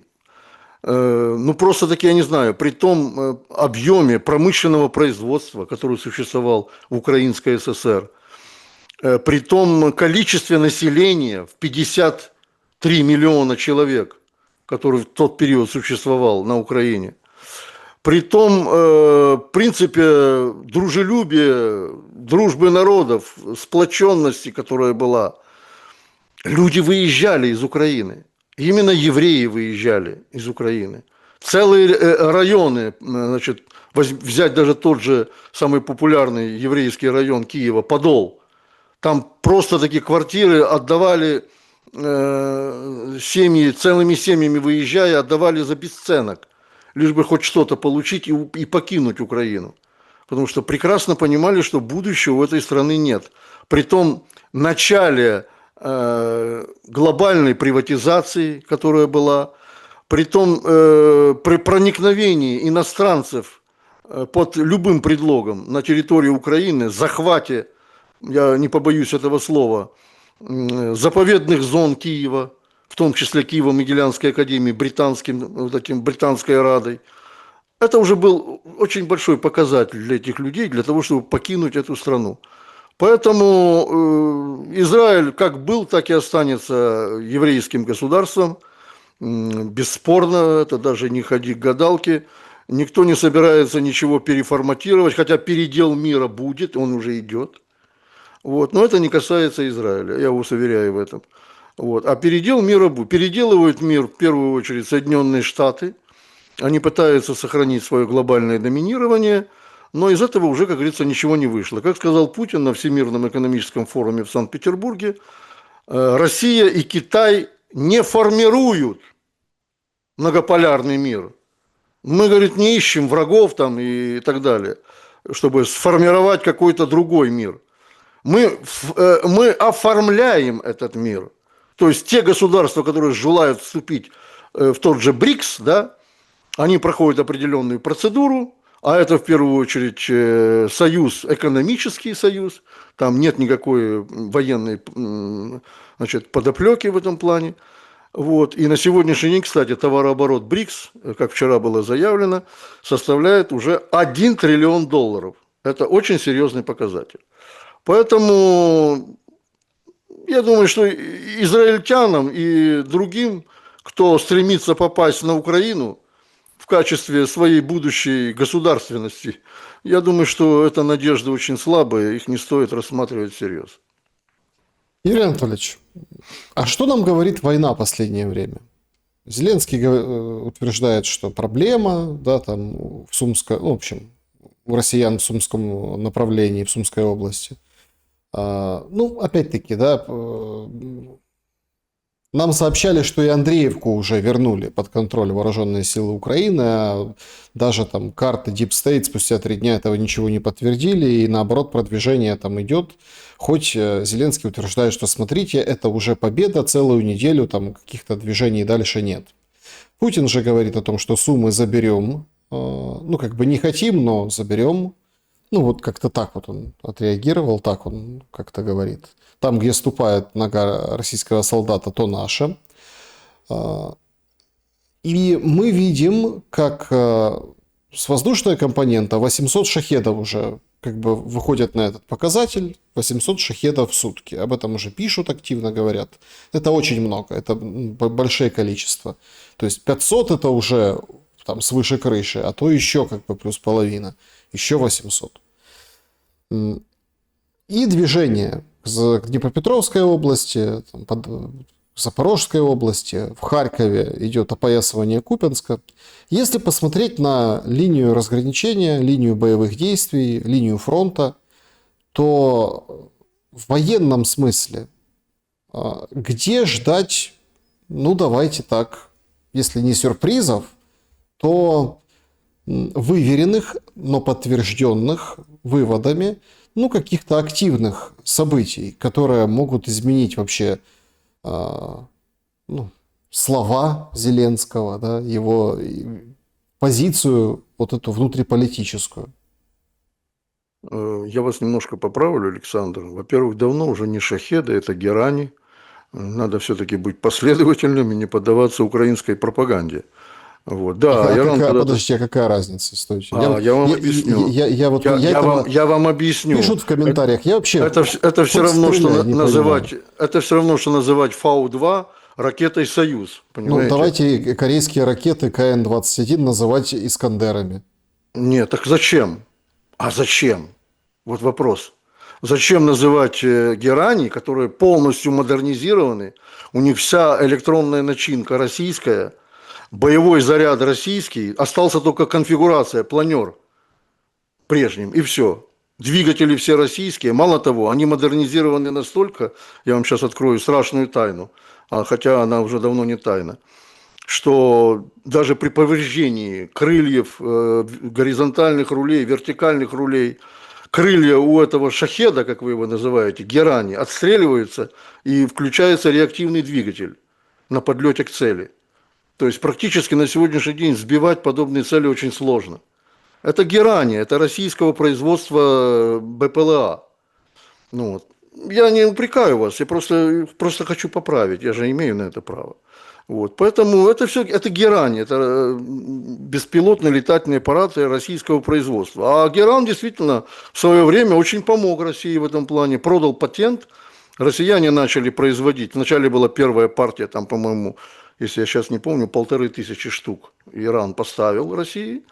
ну просто-таки, я не знаю, при том объеме промышленного производства, который существовал в Украинской ССР, при том количестве населения в 53 миллиона человек, который в тот период существовал на Украине, при том принципе дружелюбия, дружбы народов, сплоченности, которая была, люди выезжали из Украины. Именно евреи выезжали из Украины. Целые районы, значит, взять даже тот же самый популярный еврейский район Киева, Подол, там просто такие квартиры отдавали, семьи, целыми семьями выезжая, отдавали за бесценок, лишь бы хоть что-то получить и покинуть Украину. Потому что прекрасно понимали, что будущего у этой страны нет. При том начале глобальной приватизации, которая была, при том при проникновении иностранцев под любым предлогом на территорию Украины, захвате, я не побоюсь этого слова, заповедных зон Киева, в том числе Киево-Могилянской академии, британской радой. Это уже был очень большой показатель для этих людей, для того, чтобы покинуть эту страну. Поэтому Израиль как был, так и останется еврейским государством. Бесспорно, это даже не ходи к гадалке. Никто не собирается ничего переформатировать, хотя передел мира будет, он уже идет. Вот. Но это не касается Израиля, я вас уверяю в этом. Вот. А передел мира будет. Переделывают мир в первую очередь Соединенные Штаты. Они пытаются сохранить свое глобальное доминирование, но из этого уже, как говорится, ничего не вышло. Как сказал Путин на Всемирном экономическом форуме в Санкт-Петербурге, Россия и Китай не формируют многополярный мир. Мы, говорит, не ищем врагов там и так далее, чтобы сформировать какой-то другой мир. Мы оформляем этот мир. То есть те государства, которые желают вступить в тот же БРИКС, да, они проходят определенную процедуру, а это в первую очередь союз, экономический союз, там нет никакой военной, значит, подоплеки в этом плане. Вот. И на сегодняшний день, кстати, товарооборот БРИКС, как вчера было заявлено, составляет уже 1 триллион долларов. Это очень серьезный показатель. Поэтому я думаю, что израильтянам и другим, кто стремится попасть на Украину в качестве своей будущей государственности, я думаю, что эта надежда очень слабая, их не стоит рассматривать всерьез. Юрий Анатольевич, а что нам говорит война в последнее время? Зеленский утверждает, что проблема, да, там в Сумской, ну, в общем, у россиян в Сумском направлении, в Сумской области. Ну, опять-таки, да, нам сообщали, что и Андреевку уже вернули под контроль вооруженные силы Украины, а даже там карты Deep State спустя 3 дня этого ничего не подтвердили, и наоборот продвижение там идет, хоть Зеленский утверждает, что смотрите, это уже победа, целую неделю там каких-то движений дальше нет. Путин же говорит о том, что Сумы заберем, ну как бы не хотим, но заберем. Ну вот как-то так вот он отреагировал, так он как-то говорит. Там, где ступает нога российского солдата, то наше. И мы видим, как с воздушного компонента 800 шахедов уже как бы выходят на этот показатель. 800 шахедов в сутки. Об этом уже пишут, активно говорят. Это очень много, это большое количество. То есть 500 это уже там свыше крыши, а то еще как бы плюс половина. Еще 800. И движение к Днепропетровской области, Запорожской области, в Харькове идет опоясывание Купянска. Если посмотреть на линию разграничения, линию боевых действий, линию фронта, то в военном смысле где ждать, ну давайте так, если не сюрпризов, то выверенных, но подтвержденных выводами, ну, каких-то активных событий, которые могут изменить вообще ну, слова Зеленского, да, его позицию вот эту внутриполитическую. Я вас немножко поправлю, Александр. Во-первых, давно уже не шахеды, это герани. Надо все-таки быть последовательным и не поддаваться украинской пропаганде. Вот. Да, Подождите, а какая разница? Стойте. Я вам объясню. Я вам объясню. Пишут в комментариях. Я вообще это все равно, что называть Фау-2 ракетой «Союз». Понимаете? Ну, давайте корейские ракеты КН-21 называть «Искандерами». Нет, так зачем? А зачем? Вот вопрос. Зачем называть герани, которые полностью модернизированы, у них вся электронная начинка российская, боевой заряд российский, остался только конфигурация, планер прежним, и все. Двигатели все российские. Мало того, они модернизированы настолько, я вам сейчас открою страшную тайну, хотя она уже давно не тайна, что даже при повреждении крыльев, горизонтальных рулей, вертикальных рулей, крылья у этого шахеда, как вы его называете, герани, отстреливаются и включается реактивный двигатель на подлете к цели. То есть практически на сегодняшний день сбивать подобные цели очень сложно. Это герани, это российского производства БПЛА. Ну, вот. Я не упрекаю вас, я просто хочу поправить, я же имею на это право. Вот. Поэтому это герани, это беспилотные летательные аппараты российского производства. А Геран действительно в свое время очень помог России в этом плане, продал патент, россияне начали производить. Вначале была первая партия, там, по-моему, если я сейчас не помню, 1500 штук Иран поставил России.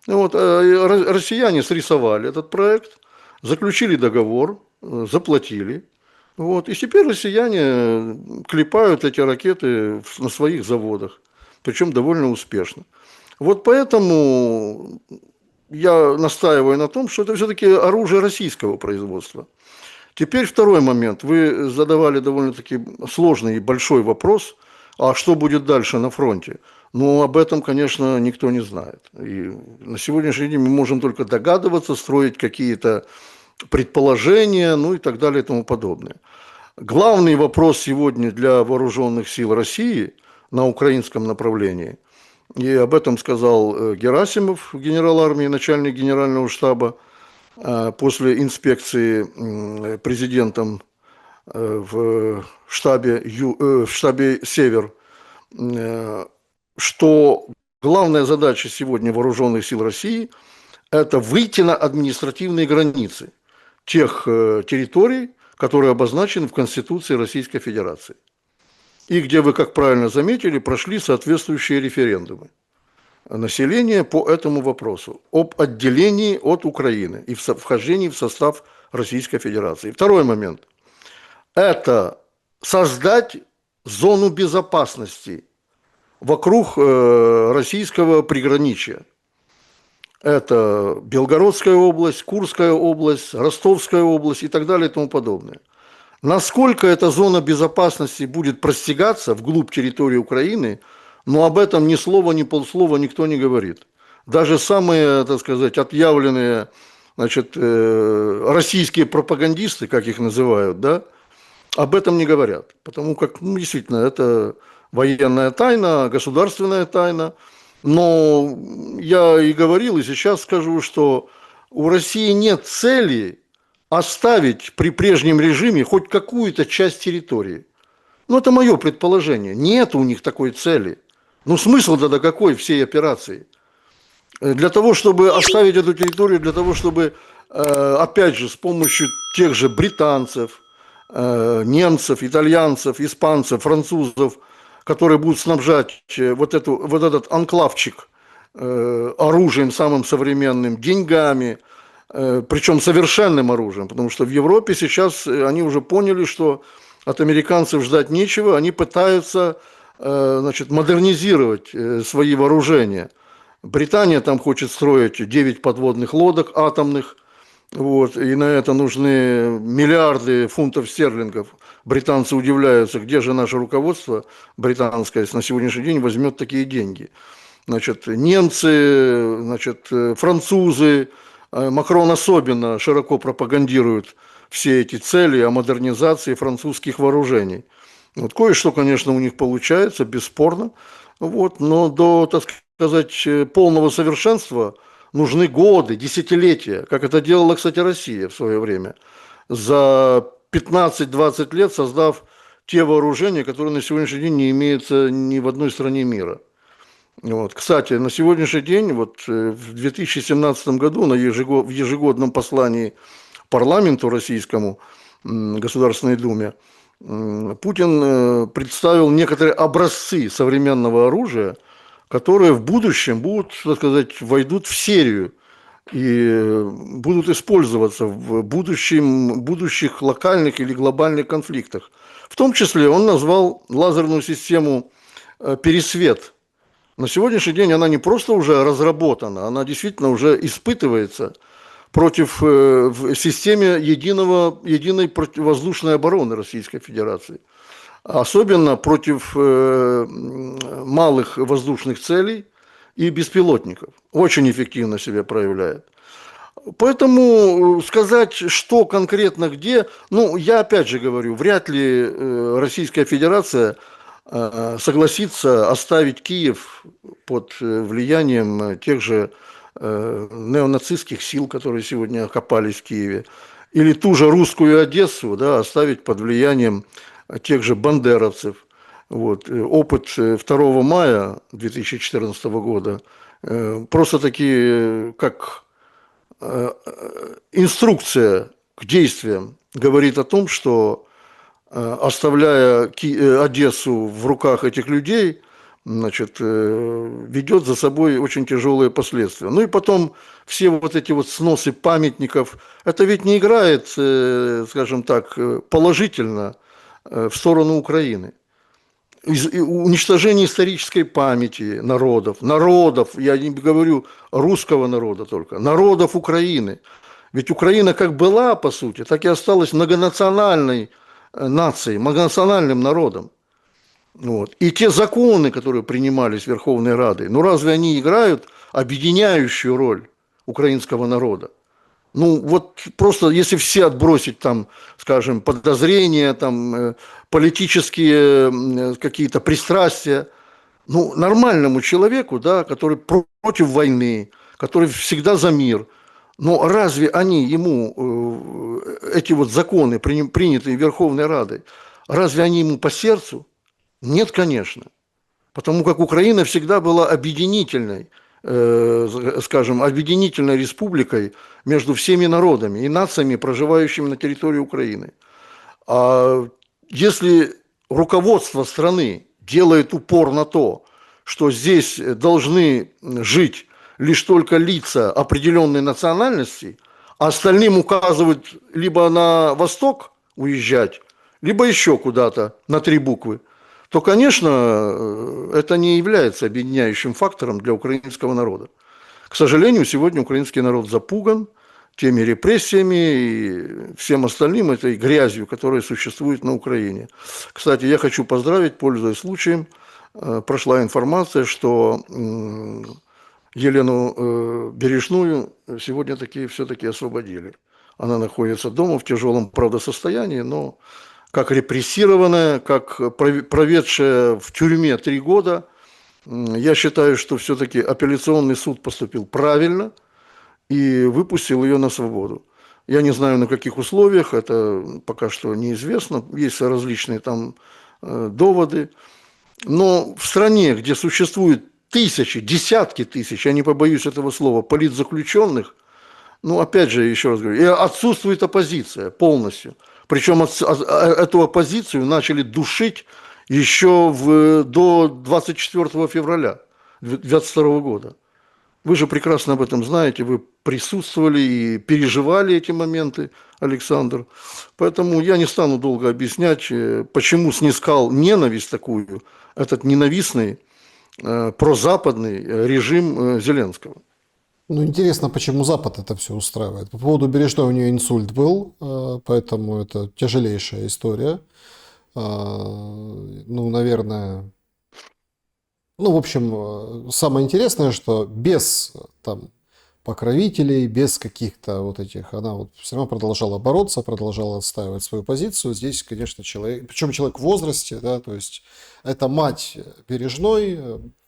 Вот, россияне срисовали этот проект, заключили договор, заплатили. Вот, и теперь россияне клепают эти ракеты на своих заводах, причем довольно успешно. Вот поэтому я настаиваю на том, что это все-таки оружие российского производства. Теперь второй момент. Вы задавали довольно-таки сложный и большой вопрос, а что будет дальше на фронте? Ну, об этом, конечно, никто не знает. И на сегодняшний день мы можем только догадываться, строить какие-то предположения, ну и так далее и тому подобное. Главный вопрос сегодня для вооруженных сил России на украинском направлении, и об этом сказал Герасимов, генерал армии, начальник генерального штаба, после инспекции президентом в штабе «Север», что главная задача сегодня вооруженных сил России – это выйти на административные границы тех территорий, которые обозначены в Конституции Российской Федерации. И где, вы, как правильно заметили, прошли соответствующие референдумы населения по этому вопросу об отделении от Украины и вхождении в состав Российской Федерации. Второй момент – это создать зону безопасности вокруг российского приграничья. Это Белгородская область, Курская область, Ростовская область и так далее и тому подобное. Насколько эта зона безопасности будет простягаться вглубь территории Украины, но об этом ни слова, ни полслова никто не говорит. Даже самые, так сказать, отъявленные, значит, российские пропагандисты, как их называют, да, об этом не говорят. Потому как, ну, действительно, это военная тайна, государственная тайна. Но я и говорил, и сейчас скажу, что у России нет цели оставить при прежнем режиме хоть какую-то часть территории. Ну, это мое предположение. Нет у них такой цели. Ну, смысл тогда какой всей операции? Для того, чтобы оставить эту территорию, для того, чтобы, опять же, с помощью тех же британцев, немцев, итальянцев, испанцев, французов, которые будут снабжать вот этот анклавчик оружием самым современным, деньгами, причем совершенным оружием, потому что в Европе сейчас они уже поняли, что от американцев ждать нечего, они пытаются, значит, модернизировать свои вооружения. Британия там хочет строить 9 подводных лодок атомных, вот, и на это нужны миллиарды фунтов стерлингов. Британцы удивляются, где же наше руководство британское на сегодняшний день возьмет такие деньги. Значит, немцы, значит, французы, Макрон особенно широко пропагандирует все эти цели о модернизации французских вооружений. Вот кое-что, конечно, у них получается, бесспорно, вот, но до, так сказать, полного совершенства нужны годы, десятилетия, как это делала, кстати, Россия в свое время, за 15-20 лет создав те вооружения, которые на сегодняшний день не имеются ни в одной стране мира. Вот. Кстати, на сегодняшний день, вот, в 2017 году в ежегодном послании парламенту российскому, Государственной Думе, Путин представил некоторые образцы современного оружия, которые в будущем будут, так сказать, войдут в серию и будут использоваться в будущих локальных или глобальных конфликтах. В том числе он назвал лазерную систему «Пересвет». На сегодняшний день она не просто уже разработана, она действительно уже испытывается против в системе единой противовоздушной обороны Российской Федерации. Особенно против малых воздушных целей и беспилотников. Очень эффективно себя проявляет. Поэтому сказать, что конкретно где, ну, я опять же говорю, вряд ли Российская Федерация согласится оставить Киев под влиянием тех же неонацистских сил, которые сегодня окопались в Киеве, или ту же русскую Одессу, да, оставить под влиянием тех же бандеровцев. Вот. Опыт 2 мая 2014 года просто-таки как инструкция к действиям говорит о том, что оставляя Одессу в руках этих людей, значит, ведет за собой очень тяжелые последствия. Ну и потом все вот эти вот сносы памятников, это ведь не играет, скажем так, положительно в сторону Украины. Уничтожение исторической памяти народов, я не говорю русского народа только, народов Украины. Ведь Украина как была, по сути, так и осталась многонациональной нацией, многонациональным народом. Вот. И те законы, которые принимались Верховной Радой, ну разве они играют объединяющую роль украинского народа? Ну вот просто если все отбросить там, скажем, подозрения, там, политические какие-то пристрастия, ну нормальному человеку, да, который против войны, который всегда за мир, но разве они ему, эти вот законы, принятые Верховной Радой, разве они ему по сердцу? Нет, конечно. Потому как Украина всегда была объединительной, скажем, объединительной республикой между всеми народами и нациями, проживающими на территории Украины. А если руководство страны делает упор на то, что здесь должны жить лишь только лица определенной национальности, а остальным указывают либо на восток уезжать, либо еще куда-то на 3 буквы, то, конечно, это не является объединяющим фактором для украинского народа. К сожалению, сегодня украинский народ запуган теми репрессиями и всем остальным, этой грязью, которая существует на Украине. Кстати, я хочу поздравить, пользуясь случаем, прошла информация, что Елену Бережную сегодня все-таки освободили. Она находится дома в тяжелом, правда, состоянии, но как репрессированная, как проведшая в тюрьме 3 года, я считаю, что все-таки апелляционный суд поступил правильно и выпустил ее на свободу. Я не знаю, на каких условиях, это пока что неизвестно, есть различные там доводы. Но в стране, где существует тысячи, десятки тысяч, я не побоюсь этого слова, политзаключенных, ну, опять же, еще раз говорю, и отсутствует оппозиция полностью. Причем эту оппозицию начали душить еще до 24 февраля 2022 года. Вы же прекрасно об этом знаете, вы присутствовали и переживали эти моменты, Александр. Поэтому я не стану долго объяснять, почему снискал ненависть такую, этот ненавистный прозападный режим Зеленского. Ну, интересно, почему Запад это все устраивает. По поводу Бережной у нее инсульт был, поэтому это тяжелейшая история. Ну, наверное, ну, в общем, самое интересное, что без там покровителей, без каких-то вот этих, она вот все равно продолжала бороться, продолжала отстаивать свою позицию. Здесь, конечно, человек, причем человек в возрасте, да, то есть это мать Бережной,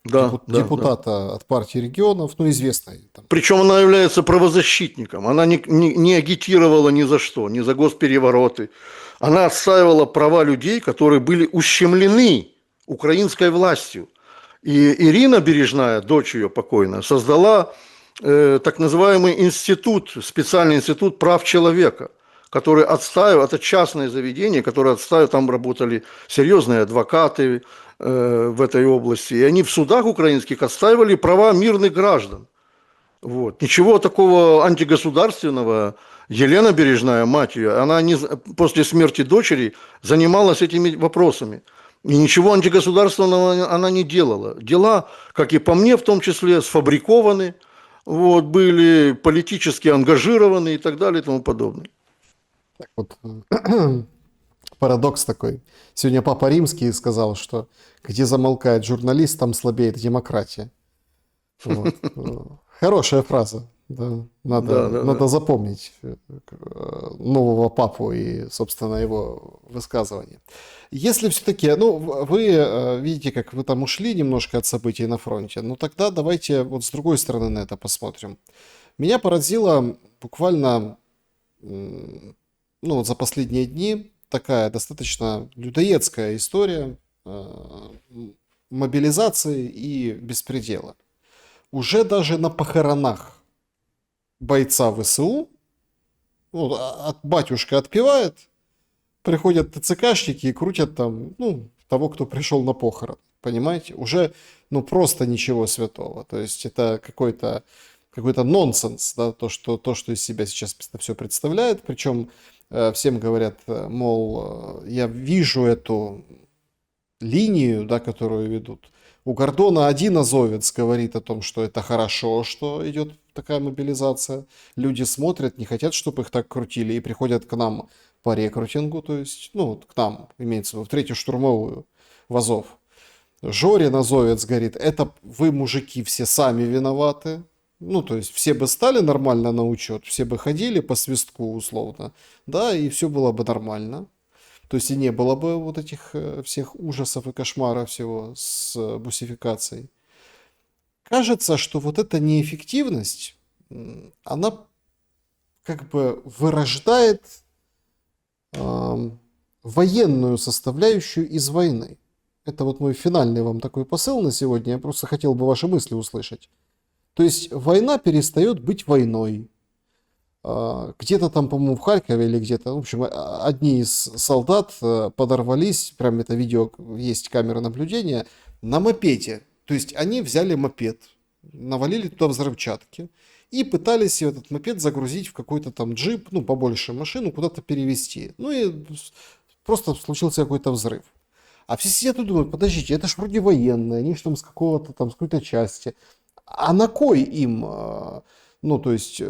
Да, да, да. депутата от партии регионов, ну, известной там. Причем она является правозащитником. Она не агитировала ни за что, ни за госперевороты. Она отстаивала права людей, которые были ущемлены украинской властью. И Ирина Бережная, дочь ее покойная, создала так называемый институт, специальный институт прав человека, который отстаивает, это частное заведение, которое отстаивает, там работали серьезные адвокаты в этой области, и они в судах украинских отстаивали права мирных граждан. Вот. Ничего такого антигосударственного. Елена Бережная, мать ее, она не, после смерти дочери занималась этими вопросами. И ничего антигосударственного она не делала. Дела, как и по мне, в том числе, сфабрикованы, вот, были политически ангажированы и так далее и тому подобное. Вот парадокс такой. Сегодня Папа Римский сказал, что где замолкает журналист, там слабеет демократия. Вот. Хорошая фраза. Да. Да, да, Надо да. запомнить нового папу и, собственно, его высказывание. Если все-таки, ну, вы видите, как вы там ушли немножко от событий на фронте, ну тогда давайте вот с другой стороны на это посмотрим. Меня поразило буквально, ну, вот за последние дни такая достаточно людоедская история мобилизации и беспредела. Уже даже на похоронах бойца ВСУ, ну, батюшка отпевает, приходят ТЦКшники и крутят там, ну, того, кто пришел на похорон. Понимаете? Уже, ну, просто ничего святого. То есть это какой-то нонсенс, да, то, что из себя сейчас это все представляет. Причем всем говорят, мол, я вижу эту линию, да, которую ведут. У Гордона один азовец говорит о том, что это хорошо, что идет такая мобилизация. Люди смотрят, не хотят, чтобы их так крутили, и приходят к нам по рекрутингу, то есть, ну, к нам, имеется в виду, в третью штурмовую, в Азов. Жорин азовец говорит, это вы, мужики, все сами виноваты. Ну, то есть, все бы стали нормально на учет, все бы ходили по свистку условно, да, и все было бы нормально. То есть и не было бы вот этих всех ужасов и кошмаров всего с бусификацией. Кажется, что вот эта неэффективность, она как бы вырождает военную составляющую из войны. Это вот мой финальный вам такой посыл на сегодня. Я просто хотел бы ваши мысли услышать. То есть война перестает быть войной. Где-то там, по-моему, в Харькове или где-то, в общем, одни из солдат подорвались, прям это видео, есть камера наблюдения, на мопеде. То есть они взяли мопед, навалили туда взрывчатки и пытались этот мопед загрузить в какой-то там джип, ну, побольше машину, куда-то перевезти. Ну и просто случился какой-то взрыв. А все сидят и думают, подождите, это ж вроде военные, они же там с какого-то там, с какой-то части. А на кой им, ну, то есть,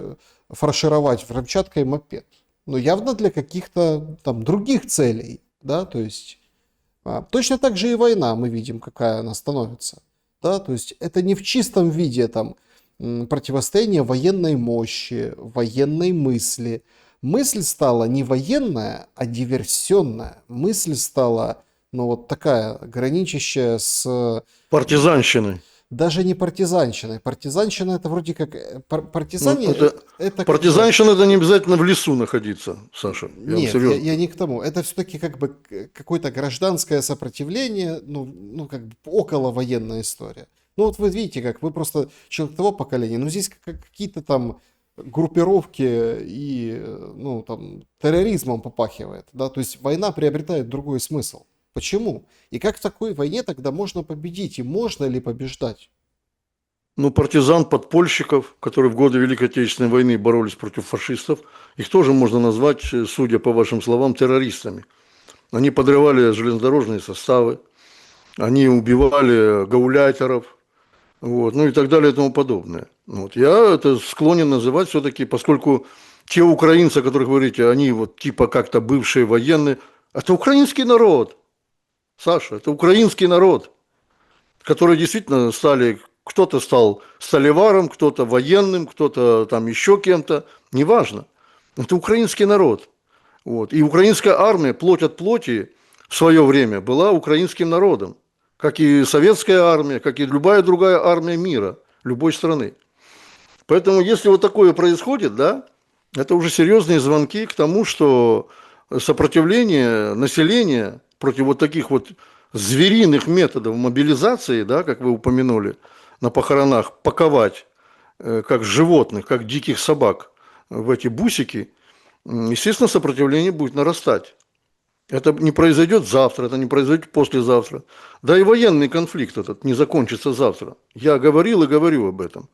фаршировать взрывчаткой мопед? Ну, явно для каких-то там других целей, да, то есть, точно так же и война, мы видим, какая она становится, да, то есть, это не в чистом виде там противостояние военной мощи, военной мысли. Мысль стала не военная, а диверсионная. Мысль стала, ну, вот такая, граничащая с... Партизанщины. Даже не партизанщиной. Партизанщина это вроде как... Ну, Партизане это, это как бы... партизанщина это не обязательно в лесу находиться, Саша. Я вам Нет, серьезно. я не к тому. Это все-таки как бы какое-то гражданское сопротивление, ну как бы околовоенная история. Ну вот вы видите, как вы просто человек того поколения, но здесь какие-то там группировки и, ну там, терроризмом попахивает, да, то есть война приобретает другой смысл. Почему? И как в такой войне тогда можно победить? И можно ли побеждать? ну, партизан, подпольщиков, которые в годы Великой Отечественной войны боролись против фашистов. Их тоже можно назвать, судя по вашим словам, террористами. Они подрывали железнодорожные составы, они убивали гауляйтеров, вот, ну и так далее и тому подобное. Вот. Я это склонен называть все-таки, поскольку те украинцы, о которых вы говорите, они вот типа как-то бывшие военные, это украинский народ, Саша, это украинский народ, которые действительно стали, кто-то стал сталеваром, кто-то военным, кто-то там еще кем-то, неважно. Это украинский народ. Вот. И украинская армия, плоть от плоти, в свое время была украинским народом, как и советская армия, как и любая другая армия мира, любой страны. Поэтому, если вот такое происходит, да, это уже серьезные звонки к тому, что сопротивление населения против вот таких вот звериных методов мобилизации, да, как вы упомянули, на похоронах, паковать как животных, как диких собак в эти бусики, естественно, сопротивление будет нарастать. Это не произойдет завтра, это не произойдет послезавтра. Да и военный конфликт этот не закончится завтра. Я говорил и говорю об этом.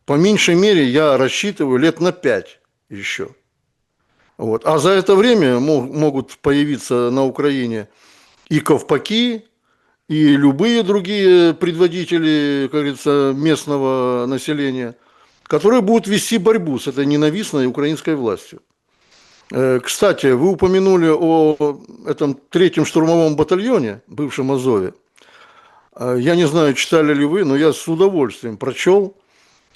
По меньшей мере я рассчитываю лет на 5 еще. Вот. А за это время могут появиться на Украине и ковпаки, и любые другие предводители, как говорится, местного населения, которые будут вести борьбу с этой ненавистной украинской властью. Кстати, вы упомянули о этом 3-м штурмовом батальоне, бывшем Азове. Я не знаю, читали ли вы, но я с удовольствием прочел,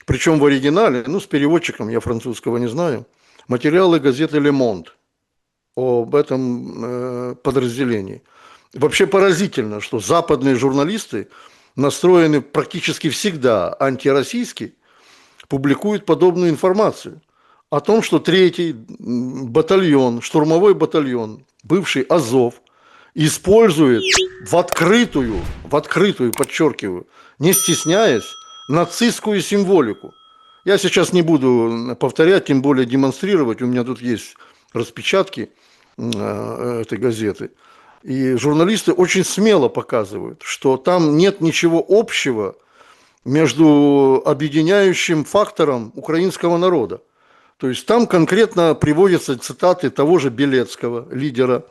причем в оригинале, ну, с переводчиком, я французского не знаю, материалы газеты «Ле Монд» об этом подразделении. Вообще поразительно, что западные журналисты настроены практически всегда антироссийски, публикуют подобную информацию о том, что 3-й батальон, штурмовой батальон, бывший Азов, использует в открытую, подчеркиваю, не стесняясь, нацистскую символику. Я сейчас не буду повторять, тем более демонстрировать, у меня тут есть распечатки этой газеты. И журналисты очень смело показывают, что там нет ничего общего между объединяющим фактором украинского народа. То есть там конкретно приводятся цитаты того же Белецкого, лидера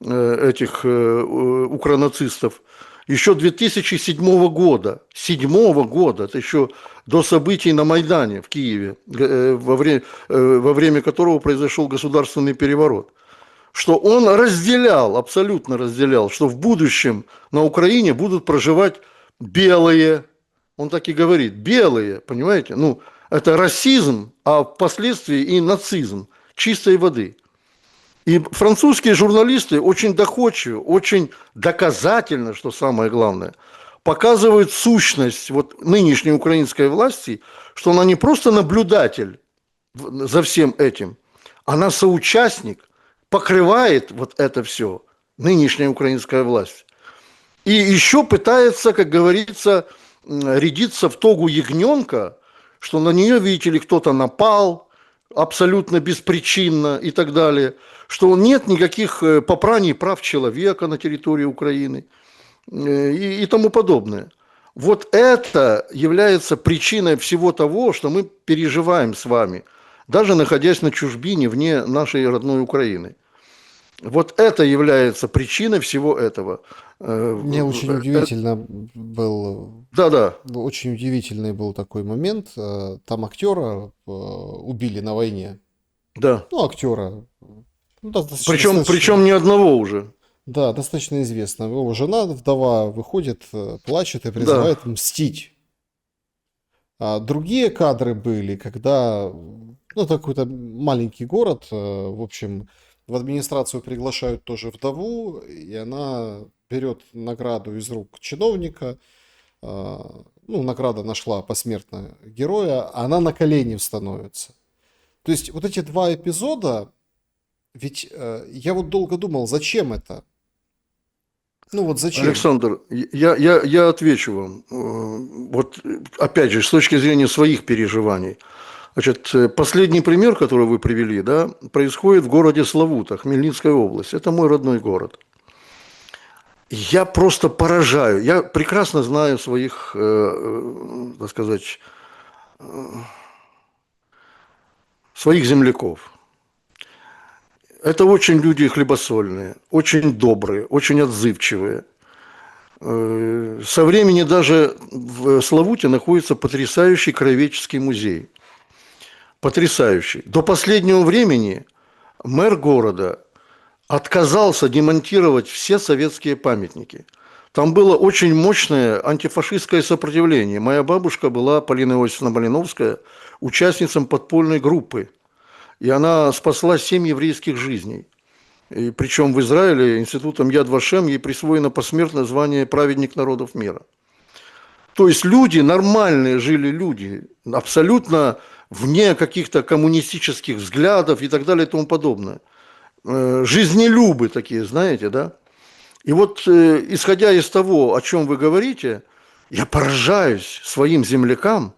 этих укронацистов, еще 2007 года, это еще до событий на Майдане в Киеве, во время которого произошел государственный переворот, что он абсолютно разделял, что в будущем на Украине будут проживать белые, он так и говорит, белые, понимаете, ну, это расизм, а впоследствии и нацизм чистой воды. И французские журналисты очень доходчиво, очень доказательно, что самое главное, показывают сущность вот нынешней украинской власти, что она не просто наблюдатель за всем этим, она соучастник, покрывает вот это все, нынешняя украинская власть. И еще пытается, как говорится, рядиться в тогу ягненка, что на нее, видите ли, кто-то напал абсолютно беспричинно и так далее, что нет никаких попраний прав человека на территории Украины и тому подобное. Вот это является причиной всего того, что мы переживаем с вами, даже находясь на чужбине вне нашей родной Украины. Вот это является причиной всего этого. Мне очень удивительно был... Да-да. Очень удивительный был такой момент. Там актера убили на войне. Да. Ну, актера. Причем не одного уже. Да, достаточно известно. Его жена, вдова, выходит, плачет и призывает мстить. А другие кадры были, когда... Ну, какой-то маленький город, в общем... В администрацию приглашают тоже вдову, и она берет награду из рук чиновника. Ну, награда нашла посмертно героя, а она на колени становится. То есть вот эти два эпизода, ведь я вот долго думал, зачем это? Ну вот зачем? Александр, я отвечу вам. Вот опять же, с точки зрения своих переживаний. Значит, последний пример, который вы привели, да, происходит в городе Славута, Хмельницкая область. Это мой родной город. я просто поражаю. Я прекрасно знаю своих, так сказать, своих земляков. Это очень люди хлебосольные, очень добрые, очень отзывчивые. Со времени даже в Славуте находится потрясающий краеведческий музей. Потрясающий. До последнего времени мэр города отказался демонтировать все советские памятники. Там было очень мощное антифашистское сопротивление. Моя бабушка была, Полина Иосифовна Малиновская, участницей подпольной группы. И она спасла 7 еврейских жизней. И причем в Израиле институтом Яд Вашем ей присвоено посмертное звание «Праведник народов мира». То есть люди, нормальные жили люди, абсолютно вне каких-то коммунистических взглядов и так далее и тому подобное. Жизнелюбы такие, знаете, да? И вот, исходя из того, о чем вы говорите, я поражаюсь своим землякам,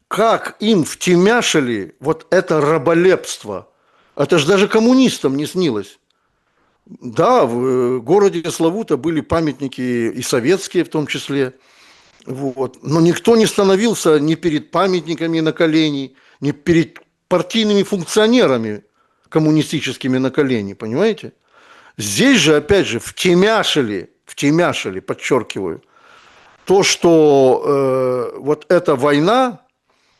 как им втемяшили вот это раболепство. Это же даже коммунистам не снилось. Да, в городе Славута были памятники и советские в том числе. Вот. Но никто не становился ни перед памятниками на колени, ни перед партийными функционерами коммунистическими на колени, понимаете? Здесь же, опять же, втемяшили, подчеркиваю, то, что вот эта война,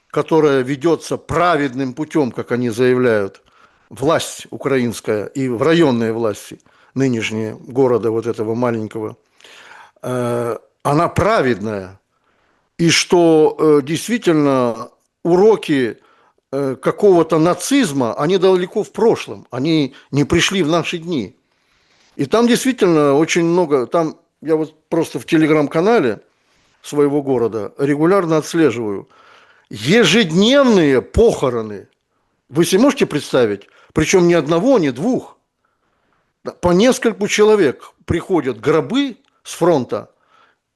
которая ведется праведным путем, как они заявляют, власть украинская и районные власти нынешние города вот этого маленького, она праведная. И что действительно уроки какого-то нацизма, они далеко в прошлом, они не пришли в наши дни. И там действительно очень много, там я вот просто в телеграм-канале своего города регулярно отслеживаю ежедневные похороны. Вы себе можете представить? Причем ни одного, ни двух. По нескольку человек приходят гробы с фронта.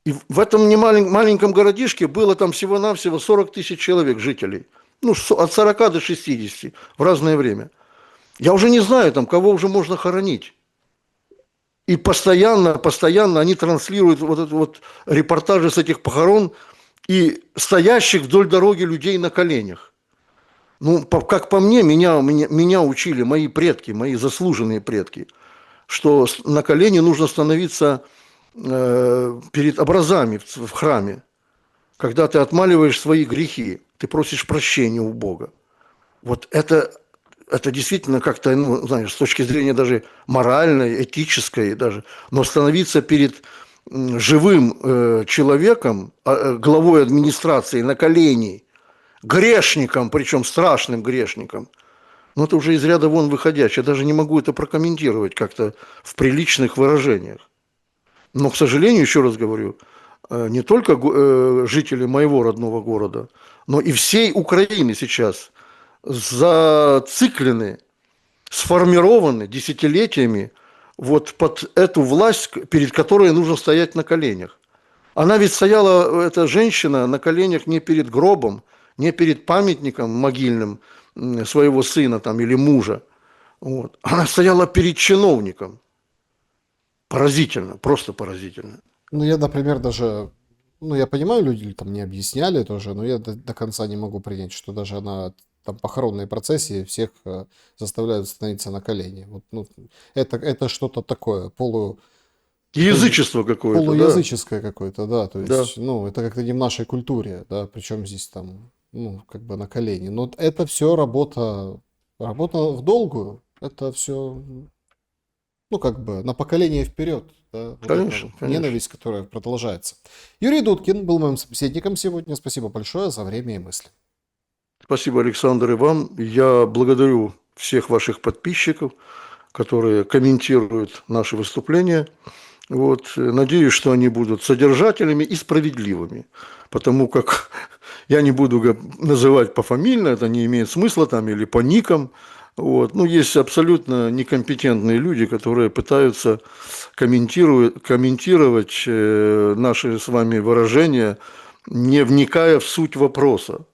И в этом маленьком городишке было там всего-навсего 40 тысяч человек, жителей. Ну, от 40 до 60 в разное время. Я уже не знаю, там, кого уже можно хоронить. И постоянно они транслируют вот это вот репортажи с этих похорон и стоящих вдоль дороги людей на коленях. Ну, как по мне, меня учили мои предки, мои заслуженные предки, что на колени нужно становиться перед образами в храме, когда ты отмаливаешь свои грехи, ты просишь прощения у Бога. Вот это действительно как-то, ну, знаешь, с точки зрения даже моральной, этической даже, но становиться перед живым человеком, главой администрации на колени, грешником, причем страшным грешником, ну, это уже из ряда вон выходящее. Я даже не могу это прокомментировать как-то в приличных выражениях. Но, к сожалению, еще раз говорю, не только жители моего родного города, но и всей Украины сейчас зациклены, сформированы десятилетиями вот под эту власть, перед которой нужно стоять на коленях. Она ведь стояла, эта женщина, на коленях не перед гробом, не перед памятником могильным своего сына там, или мужа. Вот. Она стояла перед чиновником. Поразительно, просто поразительно. Ну, я, например, даже, ну, я понимаю, люди там не объясняли тоже, но я до конца не могу принять, что даже на там похоронной процессии всех заставляют становиться на колени. Вот, ну, это что-то такое, Язычество какое-то, да? полуязыческое какое-то, да, то Да. есть, ну, это как-то не в нашей культуре, да, причем здесь там, ну, как бы на колени. Но это все работа в долгую, это все, ну, как бы на поколение вперед, да, вот эта Конечно, вот конечно. ненависть, которая продолжается. Юрий Дудкин был моим собеседником сегодня. Спасибо большое за время и мысли. Спасибо, Александр, и вам. Я благодарю всех ваших подписчиков, которые комментируют наши выступления. Вот. Надеюсь, что они будут содержательными и справедливыми, потому как я не буду называть пофамильно, это не имеет смысла, там, или по никам. Вот. Ну, есть абсолютно некомпетентные люди, которые пытаются комментировать наши с вами выражения, не вникая в суть вопроса,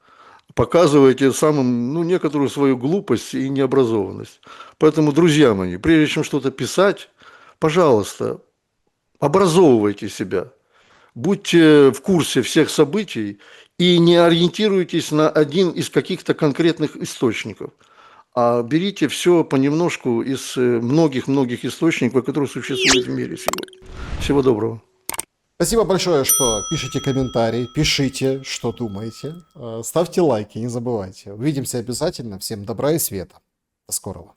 показывая тем самым, ну, некоторую свою глупость и необразованность. Поэтому, друзья мои, прежде чем что-то писать, пожалуйста, образовывайте себя, будьте в курсе всех событий и не ориентируйтесь на один из каких-то конкретных источников, а берите все понемножку из многих-многих источников, которые существуют в мире сегодня. Всего доброго. Спасибо большое, что пишите комментарии, пишите, что думаете, ставьте лайки, не забывайте. Увидимся обязательно. Всем добра и света. До скорого.